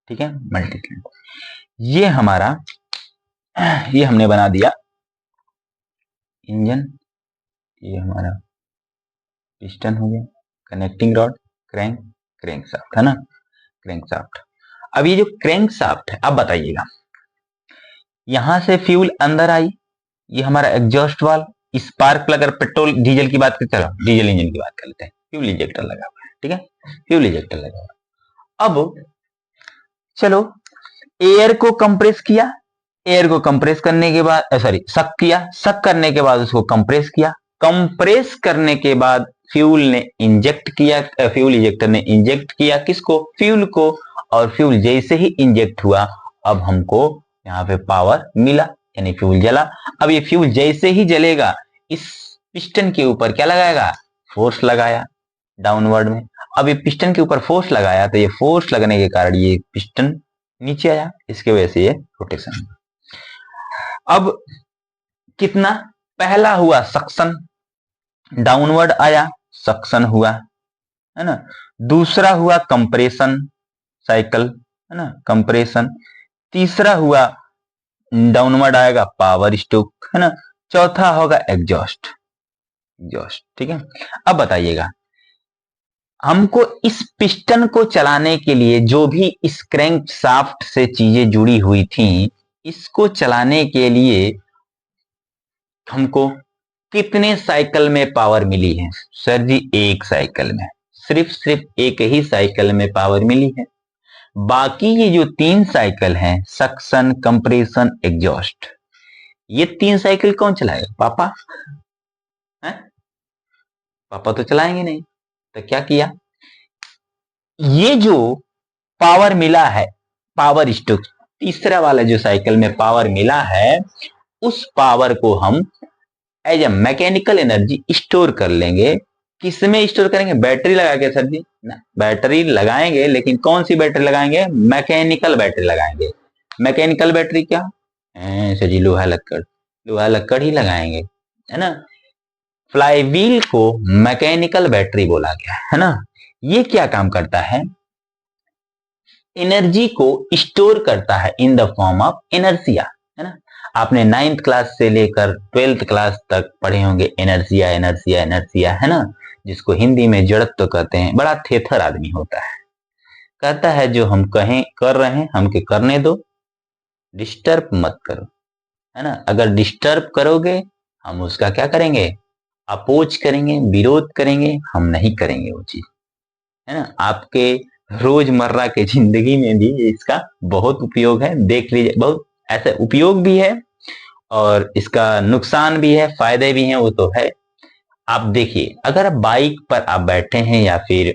ठीक है। मल्टी सिलेंडर, ये हमारा, ये हमने बना दिया इंजन, ये हमारा पिस्टन हो गया, connecting rod, crank, crank shaft, है ना, क्रैंक शाफ्ट। अब ये जो क्रैंक शाफ्ट है, अब बताइएगा, यहां से फ्यूल अंदर आई, ये हमारा एग्जॉस्ट वाल्व। स्पार्क प्लग, अगर पेट्रोल डीजल की बात करते हैं, डीजल इंजन की बात कर लेते हैं, फ्यूल इंजेक्टर लगा हुआ है, ठीक है, फ्यूल इंजेक्टर लगा हुआ है। अब चलो एयर को कंप्रेस किया, एयर को कंप्रेस करने के बाद सॉरी सक किया, सक करने के बाद उसको कंप्रेस किया, कंप्रेस करने के बाद फ्यूल ने इंजेक्ट किया, फ्यूल इंजेक्टर ने इंजेक्ट किया किसको, फ्यूल को, और फ्यूल जैसे ही इंजेक्ट हुआ अब हमको यहाँ पे पावर मिला, यानी फ्यूल जला। अब ये फ्यूल जैसे ही जलेगा इस पिस्टन के ऊपर क्या लगाएगा, फोर्स लगाया डाउनवर्ड में। अब ये पिस्टन के ऊपर फोर्स लगाया तो ये फोर्स लगने के कारण ये पिस्टन नीचे आया, इसके वजह से ये रोटेशन। अब कितना, पहला हुआ सक्शन, डाउनवर्ड आया, सक्शन हुआ, है ना। दूसरा हुआ कंप्रेशन साइकिल, है ना, कंप्रेशन। तीसरा हुआ डाउनवर्ड आएगा, पावर स्ट्रोक, है ना। चौथा होगा एग्जॉस्ट, एग्जॉस्ट, ठीक है। अब बताइएगा, हमको इस पिस्टन को चलाने के लिए जो भी इस क्रैंक शाफ्ट से चीजें जुड़ी हुई थी, इसको चलाने के लिए हमको कितने साइकिल में पावर मिली है? सर जी एक साइकिल में, सिर्फ एक ही साइकिल में पावर मिली है। बाकी ये जो 3 साइकिल हैं, सक्शन, कंप्रेशन, एग्जॉस्ट, ये 3 साइकिल कौन चलाएगा? पापा है, पापा तो चलाएंगे नहीं। तो क्या किया, ये जो पावर मिला है, पावर स्ट्रोक, तीसरा वाला जो साइकिल में पावर मिला है, उस पावर को हम as a mechanical energy store कर लेंगे। किसमें स्टोर करेंगे? बैटरी लगा के सर जी ना, बैटरी लगाएंगे, लेकिन कौन सी बैटरी लगाएंगे? मैकेनिकल बैटरी लगाएंगे। मैकेनिकल बैटरी क्या सर जी? लोहा लक्कड़, लोहा लक्कड़ ही लगाएंगे, है ना। फ्लाईव्हील को मैकेनिकल बैटरी बोला गया है ना। ये क्या काम करता है? एनर्जी को स्टोर करता है in the form of inertia, है ना। आपने 9th क्लास से लेकर 12th क्लास तक पढ़े होंगे इनर्शिया, इनर्शिया, इनर्शिया, है ना, जिसको हिंदी में जड़त्व कहते हैं। बड़ा थेथर आदमी होता है, कहता है जो हम कहें कर रहे हैं हमके करने दो, डिस्टर्ब मत करो, है ना। अगर डिस्टर्ब करोगे हम उसका क्या करेंगे? अपोज करेंगे, विरोध करेंगे, हम नहीं करेंगे वो चीज, है ना। आपके रोजमर्रा के जिंदगी में भी इसका बहुत उपयोग है, देख लीजिए, बहुत ऐसा उपयोग भी है और इसका नुकसान भी है, फायदे भी हैं, वो तो है। आप देखिए, अगर बाइक पर आप बैठे हैं या फिर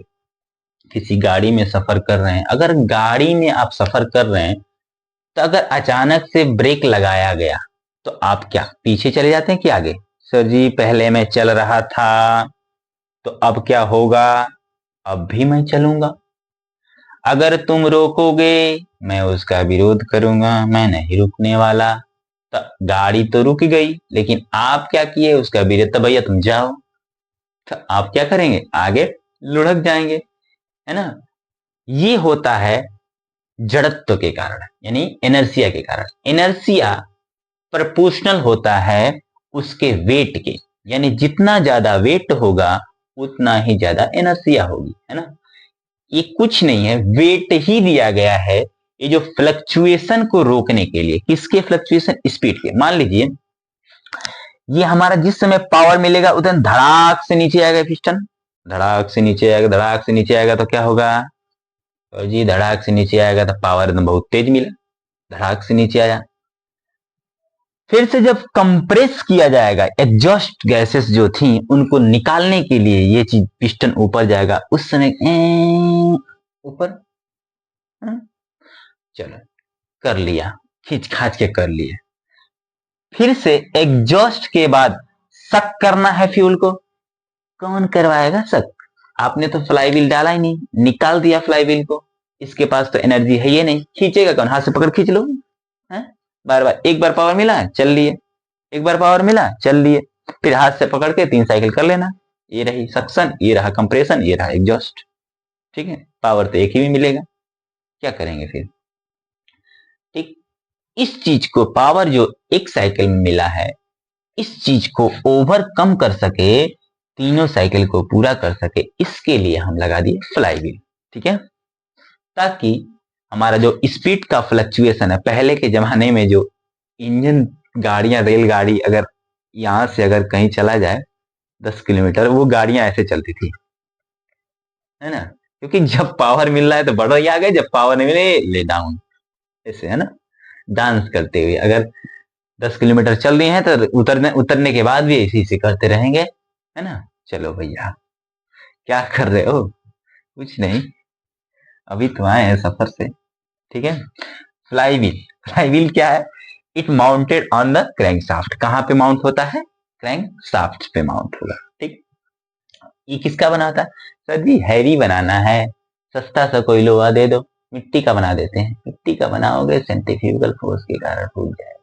किसी गाड़ी में सफर कर रहे हैं, अगर गाड़ी में आप सफर कर रहे हैं तो अगर अचानक से ब्रेक लगाया गया तो आप क्या पीछे चले जाते हैं कि आगे? सर जी पहले मैं चल रहा था तो अब क्या होगा? अब भी मैं चलूंगा। अगर तुम रोकोगे मैं उसका विरोध करूंगा, मैं नहीं रुकने वाला। तो गाड़ी तो रुक गई, लेकिन आप क्या किए? उसका विरोध। तो भैया तुम जाओ, तो आप क्या करेंगे? आगे लुढ़क जाएंगे, है ना। ये होता है जड़त्व के कारण, यानी इनर्शिया के कारण। इनर्शिया प्रोपोर्शनल होता है उसके वेट के, यानी जितना ज्यादा वेट होगा उतना ही ज्यादा इनर्शिया होगी, है ना। ये कुछ नहीं है, वेट ही दिया गया है ये जो फ्लक्चुएशन को रोकने के लिए। किसके फ्लक्चुएशन? स्पीड के। मान लीजिए ये हमारा जिस समय पावर मिलेगा उधर धड़ाक से नीचे आएगा पिस्टन, धड़ाक से नीचे आएगा, धड़ाक से नीचे आएगा तो क्या होगा? तो जी धड़ाक से नीचे आएगा तो पावर एकदम बहुत तेज मिला, धड़ाक से नीचे आया। फिर से जब कंप्रेस किया जाएगा, एग्जॉस्ट गैसेस जो थी उनको निकालने के लिए ये चीज पिस्टन ऊपर जाएगा, उस समय ऊपर, चलो कर लिया, खींच खाच के कर लिए। फिर से एग्जॉस्ट के बाद सक करना है फ्यूल को। कौन करवाएगा सक? आपने तो फ्लाईव्हील डाला ही नहीं, निकाल दिया फ्लाईव्हील को, इसके पास तो एनर्जी है ये नहीं, खींचेगा कौन? हाथ से पकड़ खींच लो, है बार बार। एक बार पावर मिला चल लिए, एक बार पावर मिला चल लिए, फिर हाथ से पकड़ के 3 साइकिल कर लेना। ये रही सक्शन, ये रहा कंप्रेशन, ये रहा एग्जॉस्ट, ठीक है। पावर तो एक ही भी मिलेगा, क्या करेंगे फिर? ठीक, इस चीज को, पावर जो एक साइकिल में मिला है, इस चीज को ओवरकम कर सके, तीनों साइकिल को पूरा कर सके, इसके लिए हम लगा दिए फ्लाईव्हील, ठीक है। ताकि हमारा जो स्पीड का फ्लक्चुएशन है, पहले के जमाने में जो इंजन गाड़ियां, रेलगाड़ी अगर यहाँ से अगर कहीं चला जाए 10 किलोमीटर, वो गाड़ियां ऐसे चलती थी, है ना, क्योंकि जब पावर मिल रहा है तो बढ़ रही आगे, जब पावर नहीं मिले ले डाउन, ऐसे, है ना, डांस करते हुए अगर 10 किलोमीटर चल रही हैं तो उतरने उतरने के बाद भी ऐसे ऐसे करते रहेंगे, है ना। चलो भैया, क्या कर रहे हो? कुछ नहीं, अभी तो आए हैं सफर से, ठीक है। फ्लाई व्हील, फ्लाई व्हील क्या है? It mounted on the crank shaft. कहाँ पे माउंट होता है? क्रैंक शाफ्ट पे माउंट होगा, ठीक। ये किसका बना था? सर जी हैवी बनाना है, सस्ता सा कोई लोहा दे दो, मिट्टी का बना देते हैं। मिट्टी का बनाओगे सेंट्रीफ्यूगल फोर्स के कारण टूट जाएगा,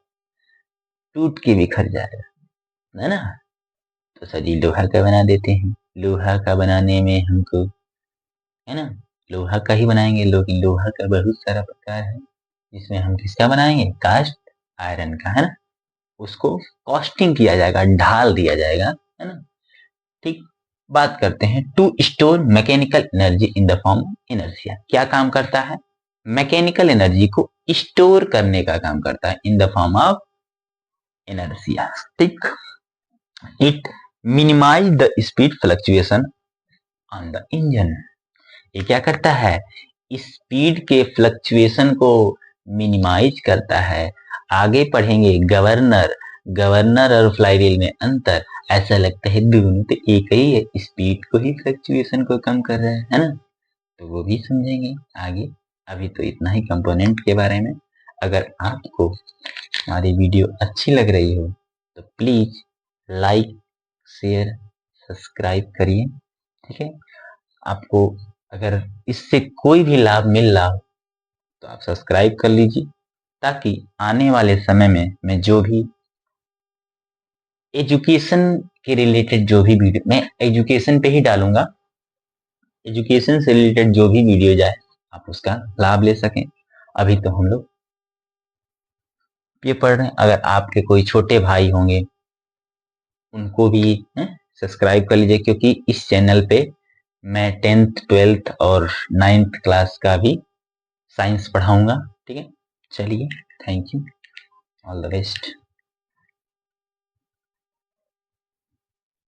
टूट के बिखर जाएगा, है ना। तो सर जी लोहा का बना देते हैं। लोहा का बनाने में हमको, है ना, लोहा का ही बनाएंगे। लोहा का बहुत सारा प्रकार है, जिसमें हम किसका बनाएंगे? कास्ट आयरन का, है ना। उसको कॉस्टिंग किया जाएगा, ढाल दिया जाएगा, है ना, ठीक। बात करते हैं to store mechanical energy in the form of inertia. क्या काम करता है? मैकेनिकल एनर्जी को स्टोर करने का काम करता है in the form of inertia, ठीक। It minimize the speed fluctuation on the engine. ये क्या करता है? स्पीड के फ्लक्चुएशन को मिनिमाइज करता है। आगे पढ़ेंगे गवर्नर, गवर्नर और फ्लाई व्हील में अंतर। ऐसा लगता है दोनों तो एक ही है, स्पीड को ही फ्लक्चुएशन को कम कर रहा है ना। तो वो भी समझेंगे आगे। अभी तो इतना ही कंपोनेंट के बारे में। अगर आपको हमारी वीडियो अच्छी लग रही हो तो प्लीज लाइक, शेयर, सब्सक्राइब करिए, ठीक है। आपको अगर इससे कोई भी लाभ मिल रहा हो तो आप सब्सक्राइब कर लीजिए, ताकि आने वाले समय में मैं जो भी एजुकेशन के रिलेटेड जो भी वीडियो, मैं एजुकेशन पे ही डालूंगा, एजुकेशन से रिलेटेड जो भी वीडियो जाए आप उसका लाभ ले सकें। अभी तो हम लोग ये पढ़ रहे हैं। अगर आपके कोई छोटे भाई होंगे उनको भी सब्सक्राइब कर लीजिए, क्योंकि इस चैनल पे मैं 10th 12th और 9th क्लास का भी साइंस पढ़ाऊंगा, ठीक है। चलिए, thank you, all the best.